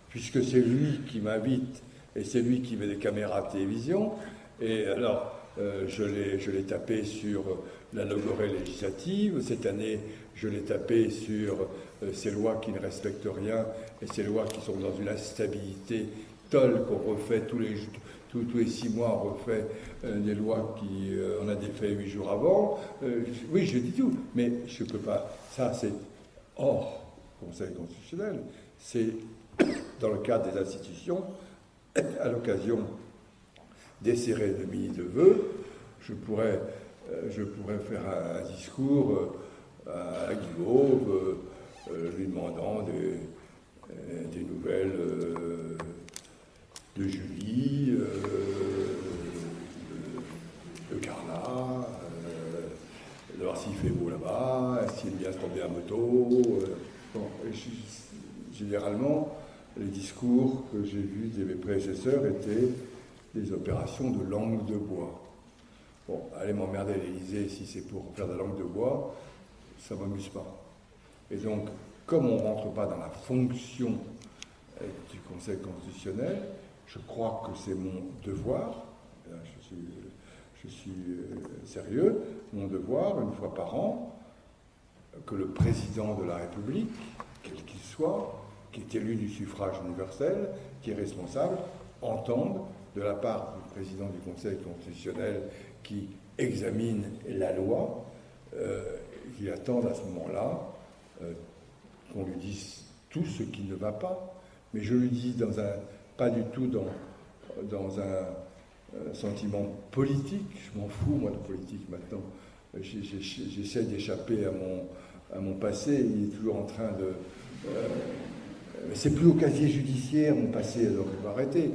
puisque c'est lui qui m'invite et c'est lui qui met des caméras de télévision. Et alors, je l'ai tapé sur la logorée législative. Cette année, je l'ai tapé sur ces lois qui ne respectent rien et ces lois qui sont dans une instabilité telle qu'on refait tous les 6 mois, on refait des lois qui on a défait 8 jours avant. Oui, je dis tout, mais je ne peux pas. Ça, c'est hors Conseil constitutionnel. C'est dans le cadre des institutions, à l'occasion des cérémonies de vœux, je pourrais faire un discours à Guillaume, lui demandant des nouvelles de Julie, de Carla, de voir s'il fait beau là-bas, s'il aime bien se promener à moto. Généralement, les discours que j'ai vus de mes prédécesseurs étaient des opérations de langue de bois. Bon, allez m'emmerder à l'Élysée si c'est pour faire de la langue de bois, ça ne m'amuse pas. Et donc, comme on ne rentre pas dans la fonction du Conseil constitutionnel, je crois que c'est mon devoir, je suis sérieux, mon devoir, une fois par an, que le président de la République, quel qu'il soit, qui est élu du suffrage universel, qui est responsable, entende de la part du président du Conseil constitutionnel qui examine la loi, qu'il attende à ce moment-là qu'on lui dise tout ce qui ne va pas. Mais je lui dis pas du tout dans un sentiment politique. Je m'en fous, moi, de politique maintenant. J'essaie d'échapper à mon passé. Il est toujours en train de... c'est plus au casier judiciaire, mon passé, donc il faut arrêter.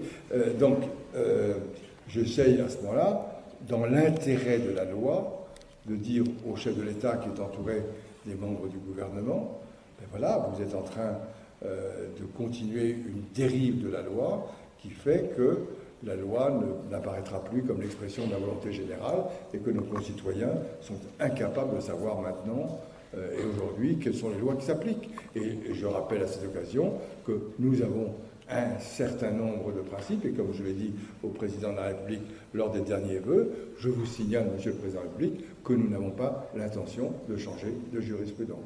J'essaye à ce moment-là, dans l'intérêt de la loi, de dire au chef de l'État qui est entouré des membres du gouvernement, ben voilà, vous êtes en train de continuer une dérive de la loi qui fait que la loi n'apparaîtra plus comme l'expression de la volonté générale et que nos concitoyens sont incapables de savoir maintenant et aujourd'hui quelles sont les lois qui s'appliquent. Et je rappelle à cette occasion que nous avons un certain nombre de principes, et comme je l'ai dit au président de la République lors des derniers vœux, je vous signale, monsieur le président de la République, que nous n'avons pas l'intention de changer de jurisprudence.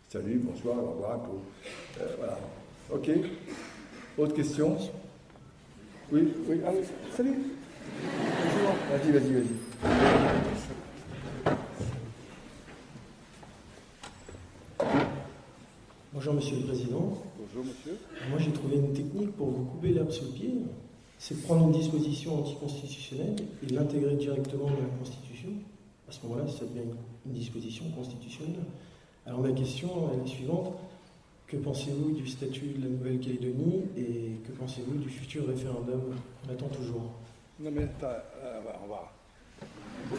Salut, bonsoir, au revoir, voilà. Ok. Autre question? Oui, allez, salut. Bonjour. Vas-y. Bonjour Monsieur le Président. Bonjour Monsieur. Moi j'ai trouvé une technique pour vous couper l'herbe sous le pied. C'est de prendre une disposition anticonstitutionnelle et de l'intégrer directement dans la Constitution. À ce moment-là, ça devient une disposition constitutionnelle. Alors ma question est la suivante. Que pensez-vous du statut de la Nouvelle-Calédonie et que pensez-vous du futur référendum qu'on attend toujours? Non mais on va. Il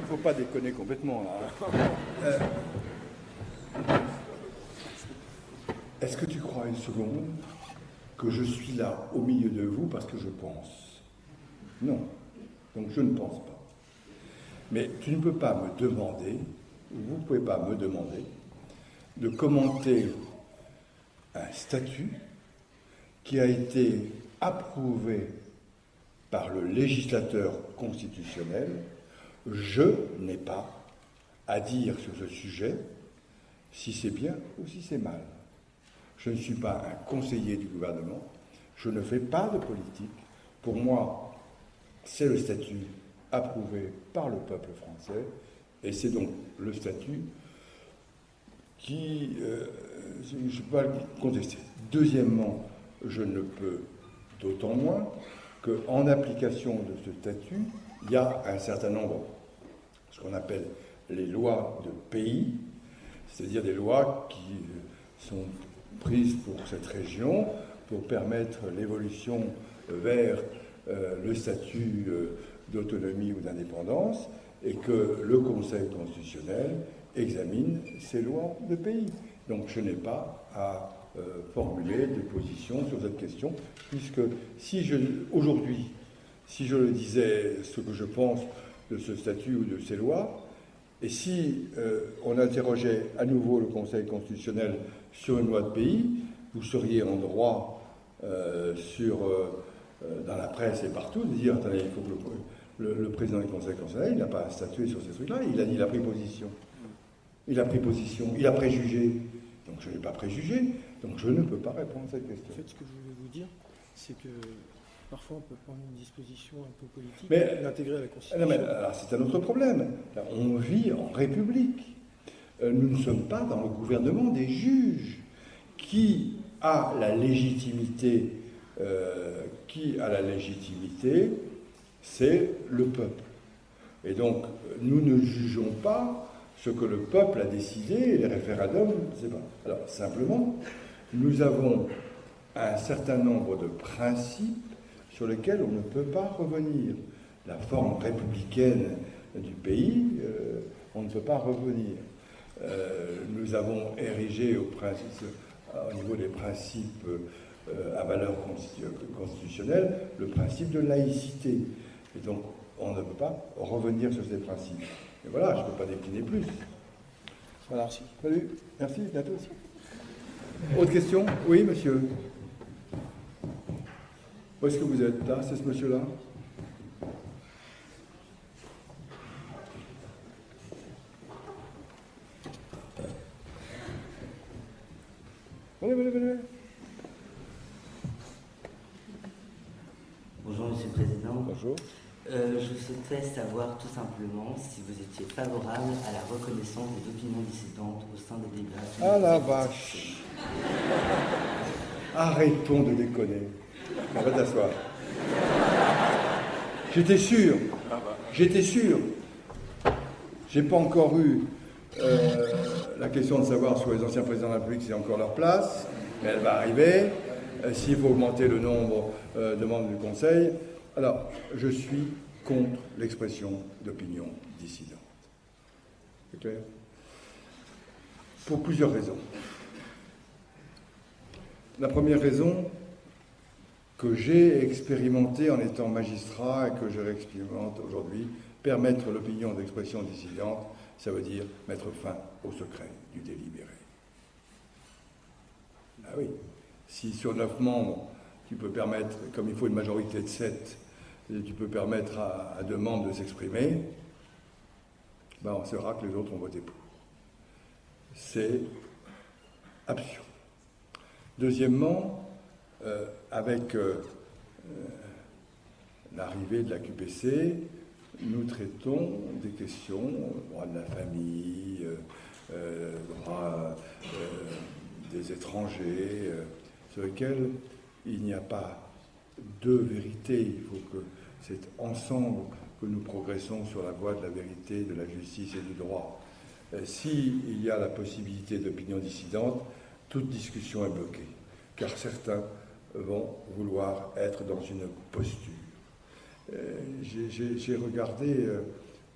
ne faut pas déconner complètement là. Est-ce que tu crois une seconde que je suis là au milieu de vous parce que je pense? Non. Donc je ne pense pas. Mais tu ne peux pas me demander, ou vous ne pouvez pas me demander, de commenter un statut qui a été approuvé par le législateur constitutionnel. Je n'ai pas à dire sur ce sujet si c'est bien ou si c'est mal. Je ne suis pas un conseiller du gouvernement, je ne fais pas de politique. Pour moi, c'est le statut approuvé par le peuple français, et c'est donc le statut qui, je ne peux pas le contester. Deuxièmement, je ne peux d'autant moins qu'en application de ce statut, il y a un certain nombre, ce qu'on appelle les lois de pays, c'est-à-dire des lois qui sont prises pour cette région, pour permettre l'évolution vers le statut d'autonomie ou d'indépendance. et que le Conseil constitutionnel examine ces lois de pays. Donc je n'ai pas à formuler de position sur cette question, puisque aujourd'hui, si je le disais ce que je pense de ce statut ou de ces lois, et si on interrogeait à nouveau le Conseil constitutionnel sur une loi de pays, vous seriez en droit dans la presse et partout de dire, attendez, il faut que le président du Conseil constitutionnel, il n'a pas à statuer sur ces trucs-là, il a pris position. Il a pris position, il a préjugé. Donc je n'ai pas préjugé, donc je ne peux pas répondre à cette question. En fait, ce que je voulais vous dire, c'est que parfois on peut prendre une disposition un peu politique Mais et l'intégrer à la Constitution. non, mais alors c'est un autre problème. Là, on vit en République. Nous ne sommes pas dans le gouvernement des juges. Qui a la légitimité c'est le peuple. Et donc, nous ne jugeons pas ce que le peuple a décidé, et les référendums, c'est pas. Alors, simplement, nous avons un certain nombre de principes sur lesquels on ne peut pas revenir. La forme républicaine du pays, on ne peut pas revenir. Nous avons érigé au niveau des principes à valeur constitutionnelle le principe de laïcité. Et donc, on ne peut pas revenir sur ces principes. Et voilà, je ne peux pas décliner plus. Voilà. Merci. Salut. Merci, bientôt. Autre question? Oui, monsieur. Où est-ce que vous êtes là? C'est ce monsieur-là? Venez. Bonjour Monsieur le Président. Bonjour. Je souhaiterais savoir tout simplement si vous étiez favorable à la reconnaissance des opinions dissidentes au sein des délibérations. Ah la vache! Arrêtons de déconner. On va t'asseoir. J'étais sûr. J'ai pas encore eu la question de savoir sur les anciens présidents de la République, c'est encore leur place, mais elle va arriver. S'il faut augmenter le nombre de membres du Conseil. Alors, je suis contre l'expression d'opinion dissidente. C'est clair? Pour plusieurs raisons. La première raison, que j'ai expérimenté en étant magistrat et que je réexpérimente aujourd'hui, permettre l'opinion d'expression dissidente, ça veut dire mettre fin au secret du délibéré. Ah oui, si sur 9 membres, tu peux permettre, comme il faut une majorité de 7, tu peux permettre à 2 membres de s'exprimer, ben on saura que les autres ont voté pour. C'est absurde. Deuxièmement, avec l'arrivée de la QPC, nous traitons des questions, droit de la famille, droit des étrangers, sur lesquels il n'y a pas de vérité. Il faut que c'est ensemble que nous progressons sur la voie de la vérité, de la justice et du droit. S'il y a la possibilité d'opinion dissidente, toute discussion est bloquée, car certains vont vouloir être dans une posture. J'ai regardé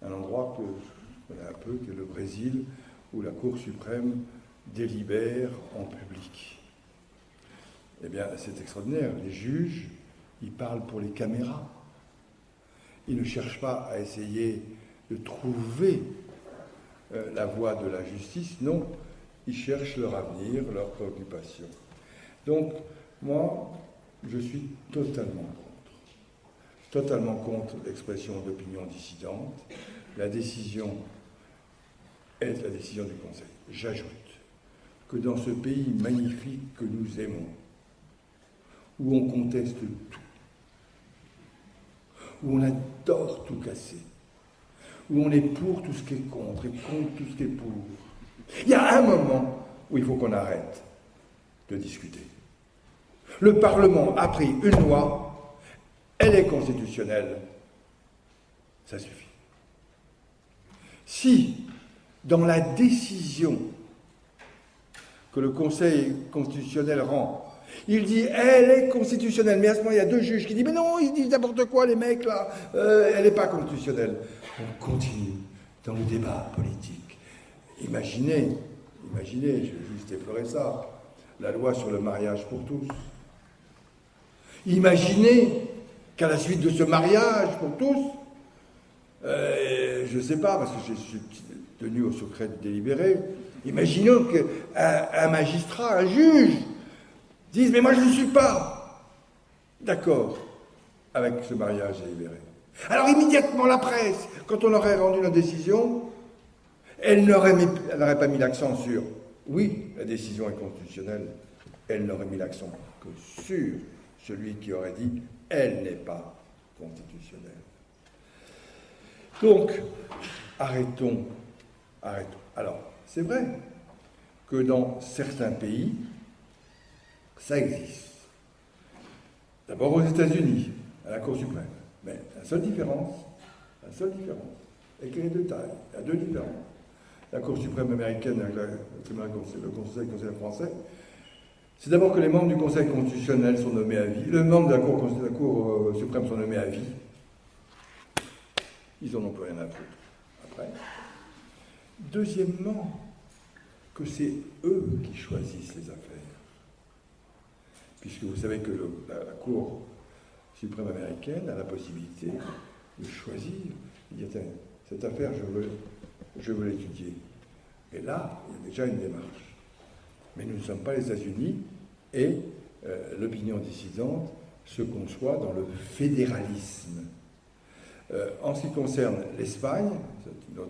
un endroit que je connais un peu, qui est le Brésil, où la Cour suprême délibère en public. Eh bien, c'est extraordinaire. Les juges, ils parlent pour les caméras. Ils ne cherchent pas à essayer de trouver la voie de la justice. Non, ils cherchent leur avenir, leurs préoccupations. Donc, moi, je suis totalement contre l'expression d'opinion dissidente. La décision est la décision du Conseil. J'ajoute que dans ce pays magnifique que nous aimons, où on conteste tout, où on adore tout casser, où on est pour tout ce qui est contre et contre tout ce qui est pour, il y a un moment où il faut qu'on arrête de discuter. Le Parlement a pris une loi, elle est constitutionnelle, ça suffit. Si, dans la décision que le Conseil constitutionnel rend, Il dit, elle est constitutionnelle. Mais à ce moment, il y a deux juges qui disent, mais non, ils disent n'importe quoi, les mecs, là. Elle n'est pas constitutionnelle. On continue dans le débat politique. Imaginez, je vais juste effleurer ça, la loi sur le mariage pour tous. Imaginez qu'à la suite de ce mariage pour tous, je ne sais pas, parce que je suis tenu au secret délibéré, imaginons qu'un magistrat, un juge, dise « mais moi je ne suis pas d'accord avec ce mariage délibéré ». Alors immédiatement la presse, quand on aurait rendu notre décision, elle n'aurait pas mis l'accent sur « oui, la décision est constitutionnelle », elle n'aurait mis l'accent que sur celui qui aurait dit « elle n'est pas constitutionnelle ». Donc, arrêtons. Alors, c'est vrai que dans certains pays, ça existe. D'abord aux États-Unis, à la Cour suprême. Mais la seule différence, et qu'elle est de taille, il y a deux différences. La Cour suprême américaine avec le Conseil français, c'est d'abord que les membres du Conseil constitutionnel sont nommés à vie, les membres de la Cour suprême sont nommés à vie. Ils n'en ont plus rien à foutre après. Deuxièmement, que c'est eux qui choisissent les affaires. Puisque vous savez que la Cour suprême américaine a la possibilité de choisir, de dire, tiens, cette affaire, je veux l'étudier. Et là, il y a déjà une démarche. Mais nous ne sommes pas les États-Unis et l'opinion dissidente se conçoit dans le fédéralisme. En ce qui concerne l'Espagne, c'est un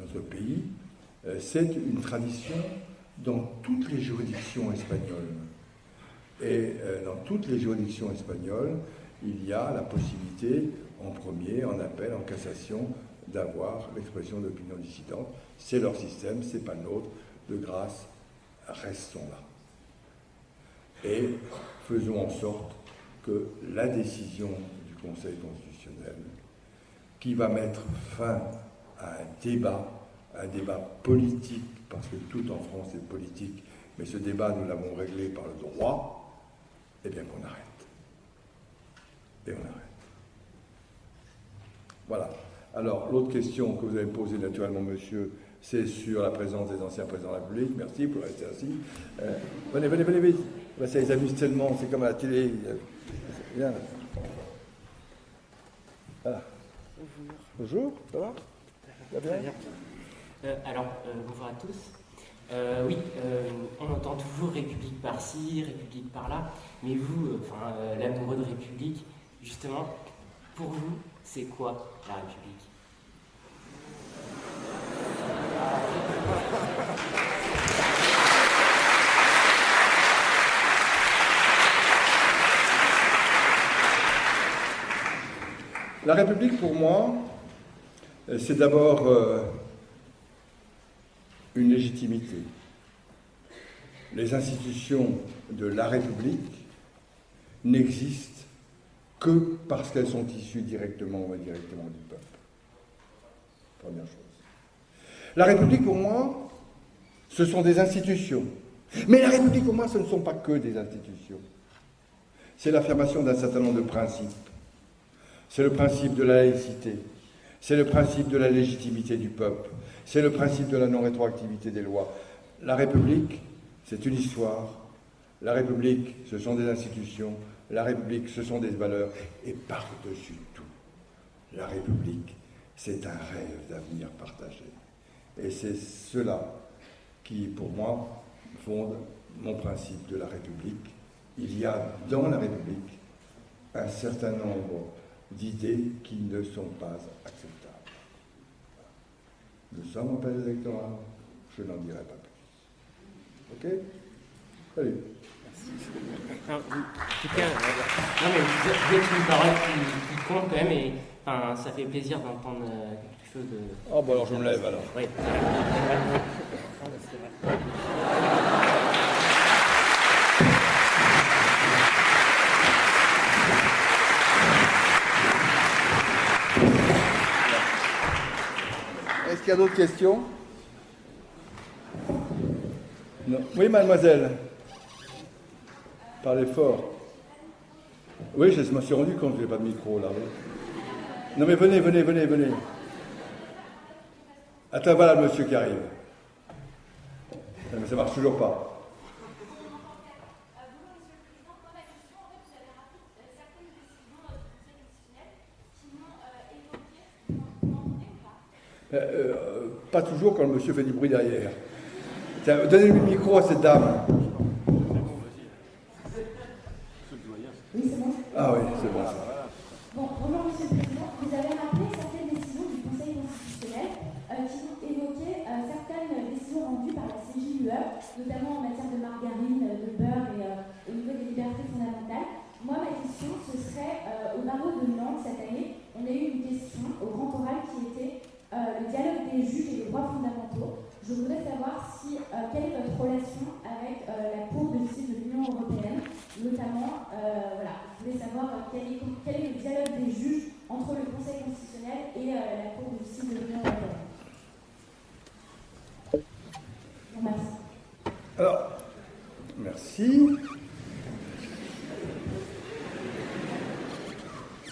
autre pays, c'est une tradition dans toutes les juridictions espagnoles. Et dans toutes les juridictions espagnoles, il y a la possibilité, en premier, en appel, en cassation, d'avoir l'expression d'opinion dissidente. C'est leur système, c'est pas le nôtre. De grâce, restons là. Et faisons en sorte que la décision du Conseil constitutionnel, qui va mettre fin à un débat politique, parce que tout en France est politique, mais ce débat, nous l'avons réglé par le droit, eh bien qu'on arrête. Et on arrête. Voilà. Alors, l'autre question que vous avez posée naturellement, monsieur, c'est sur la présence des anciens présidents de la République. Merci, pour rester assis. Venez vite. Ben, ça les amuse tellement, c'est comme à la télé. Viens. Voilà. Bonjour, ça va? Ça va bien? Bonjour à tous. Oui, on entend toujours République par-ci, République par-là, mais vous, l'amoureux de République, justement, pour vous, c'est quoi la République? La République, pour moi, c'est d'abord une légitimité. Les institutions de la République n'existent que parce qu'elles sont issues directement ou indirectement du peuple. Première chose. La République, pour moi, ce sont des institutions. Mais la République, pour moi, ce ne sont pas que des institutions. C'est l'affirmation d'un certain nombre de principes. C'est le principe de la laïcité. C'est le principe de la légitimité du peuple. C'est le principe de la non-rétroactivité des lois. La République, c'est une histoire. La République, ce sont des institutions. La République, ce sont des valeurs. Et par-dessus tout, la République, c'est un rêve d'avenir partagé. Et c'est cela qui, pour moi, fonde mon principe de la République. Il y a dans la République un certain nombre d'idées qui ne sont pas acceptables. Nous sommes en période électorale, je n'en dirai pas plus. Ok? Salut. En tout cas, vous êtes une parole qui compte quand même, et ça fait plaisir d'entendre quelque chose de... Oh, bah alors je me lève alors. Oui. Est-ce qu'il y a d'autres questions? Non. Oui, mademoiselle. Parlez fort. Oui, je me suis rendu compte qu'il n'y avait pas de micro là. Oui. Non mais venez. Attends, voilà le monsieur qui arrive. Non, mais ça marche toujours pas. Pas toujours quand le monsieur fait du bruit derrière. Tiens, donnez-lui le micro à cette dame. Oui, c'est bon. Ah oui, c'est bon ça. Bon, bonjour Monsieur le Président. Vous avez rappelé certaines décisions du Conseil constitutionnel qui ont évoqué certaines décisions rendues par la CJUE, notamment en matière de margarine, de beurre et au niveau des libertés fondamentales. Moi, ma question, ce serait au barreau de Nantes cette année, on a eu une question au grand oral qui était le dialogue des juges et des droits fondamentaux. Je voudrais savoir quelle est votre relation avec la Cour de justice de l'Union européenne, notamment, je voulais savoir quel est le dialogue des juges entre le Conseil constitutionnel et la Cour de justice de l'Union européenne. Merci. Alors, merci.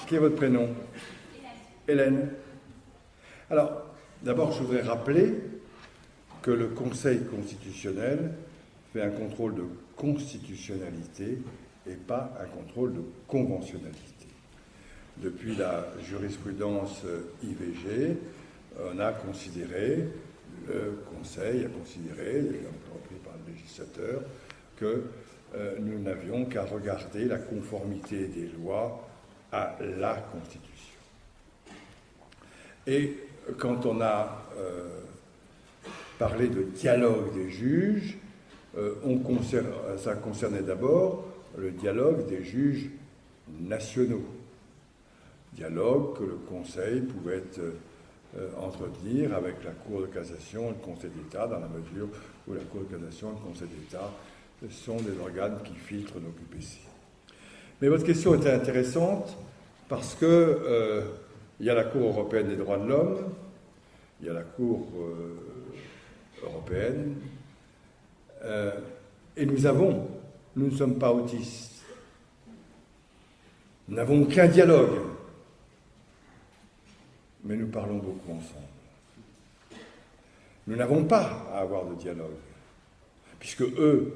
Quel est votre prénom? Hélène. Alors, d'abord, je voudrais rappeler que le Conseil constitutionnel fait un contrôle de constitutionnalité et pas un contrôle de conventionnalité. Depuis la jurisprudence IVG, on a considéré, le Conseil a considéré, repris par le législateur, que nous n'avions qu'à regarder la conformité des lois à la Constitution. Et quand on a parlé de dialogue des juges, ça concernait d'abord le dialogue des juges nationaux. Dialogue que le Conseil pouvait entretenir avec la Cour de cassation et le Conseil d'État, dans la mesure où la Cour de cassation et le Conseil d'État sont des organes qui filtrent nos QPC. Mais votre question était intéressante parce que il y a la Cour européenne des droits de l'homme, il y a la Cour européenne, et nous ne sommes pas autistes. Nous n'avons aucun dialogue, mais nous parlons beaucoup ensemble. Nous n'avons pas à avoir de dialogue, puisque eux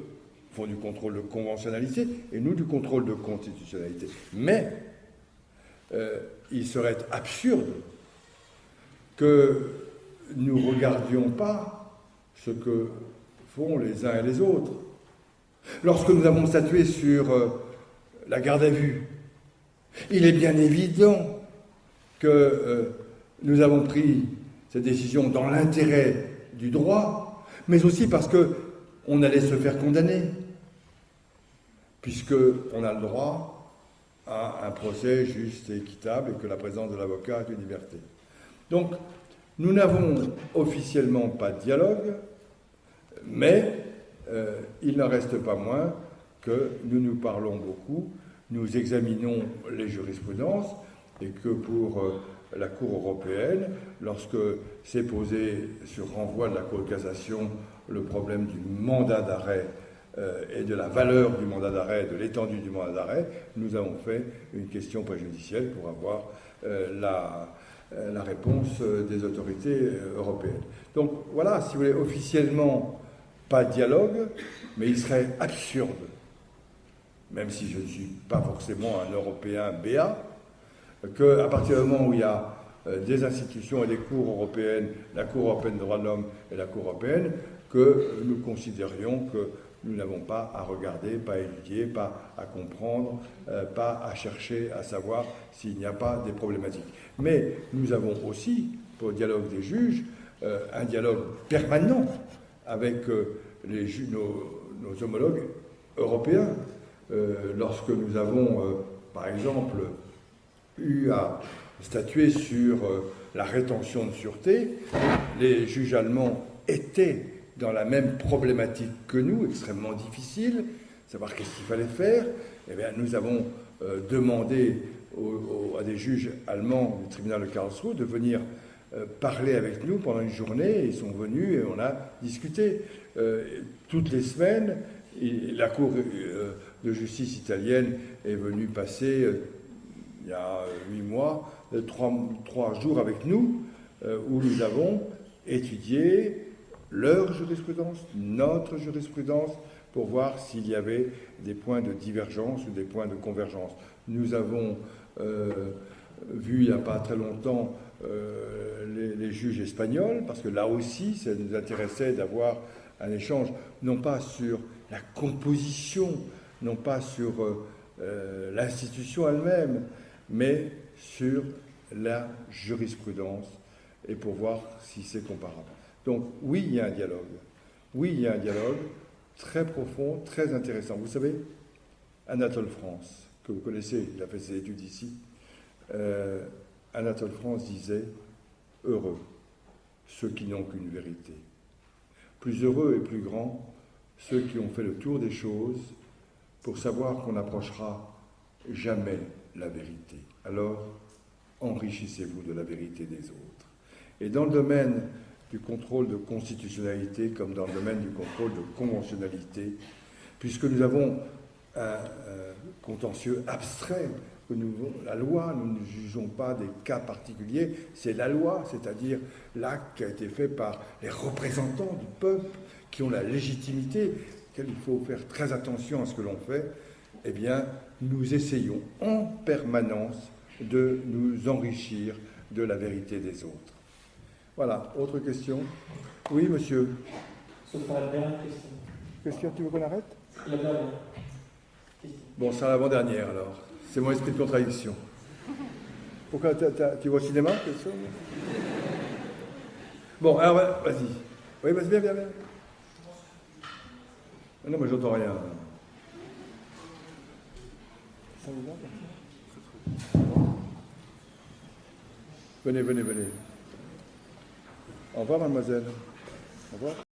font du contrôle de conventionnalité et nous du contrôle de constitutionnalité. Mais il serait absurde que nous ne regardions pas ce que font les uns et les autres. Lorsque nous avons statué sur la garde à vue, il est bien évident que nous avons pris cette décision dans l'intérêt du droit, mais aussi parce qu'on allait se faire condamner, puisqu'on a le droit à un procès juste et équitable et que la présence de l'avocat est une liberté. Donc, nous n'avons officiellement pas de dialogue, mais il n'en reste pas moins que nous parlons beaucoup, nous examinons les jurisprudences et que pour la Cour européenne, lorsque s'est posé sur renvoi de la Cour de cassation le problème du mandat d'arrêt et de la valeur du mandat d'arrêt, de l'étendue du mandat d'arrêt, nous avons fait une question préjudicielle pour avoir la réponse des autorités européennes. Donc voilà, si vous voulez, officiellement, pas de dialogue, mais il serait absurde, même si je ne suis pas forcément un Européen béat, qu'à partir du moment où il y a des institutions et des cours européennes, la Cour européenne des droits de l'homme et la Cour européenne, que nous considérions que nous n'avons pas à regarder, pas à étudier, pas à comprendre, pas à chercher à savoir s'il n'y a pas des problématiques. Mais nous avons aussi, pour le dialogue des juges, un dialogue permanent avec nos homologues européens. Lorsque nous avons, par exemple, eu à statuer sur la rétention de sûreté, les juges allemands étaient dans la même problématique que nous, extrêmement difficile, savoir qu'est-ce qu'il fallait faire. Eh bien, nous avons demandé à des juges allemands du tribunal de Karlsruhe de venir parler avec nous pendant une journée. Ils sont venus et on a discuté. Toutes les semaines, la Cour de justice italienne est venue passer, il y a 8 mois, 3 jours avec nous, où nous avons étudié leur jurisprudence, notre jurisprudence, pour voir s'il y avait des points de divergence ou des points de convergence. Nous avons vu il n'y a pas très longtemps les juges espagnols, parce que là aussi, ça nous intéressait d'avoir un échange, non pas sur la composition, non pas sur l'institution elle-même, mais sur la jurisprudence, et pour voir si c'est comparable. Donc oui, il y a un dialogue. Oui, il y a un dialogue très profond, très intéressant. Vous savez, Anatole France, que vous connaissez, il a fait ses études ici, Anatole France disait « Heureux ceux qui n'ont qu'une vérité. Plus heureux et plus grands ceux qui ont fait le tour des choses pour savoir qu'on n'approchera jamais la vérité. Alors, enrichissez-vous de la vérité des autres. » Et dans le domaine du contrôle de constitutionnalité, comme dans le domaine du contrôle de conventionnalité, puisque nous avons un contentieux abstrait, que la loi, nous ne jugeons pas des cas particuliers, c'est la loi, c'est-à-dire l'acte qui a été fait par les représentants du peuple, qui ont la légitimité, il faut faire très attention à ce que l'on fait, eh bien, nous essayons en permanence de nous enrichir de la vérité des autres. Voilà, autre question? Oui, monsieur. Ce sera la dernière question. Question, tu veux qu'on arrête? La dernière. Bon, c'est l'avant-dernière alors. C'est mon esprit de contradiction. Pourquoi tu vas au cinéma? Question? Bon, alors vas-y. Oui, vas-y, viens. Non, mais j'entends rien. Ça vous va? Venez. Au revoir, mademoiselle. Au revoir.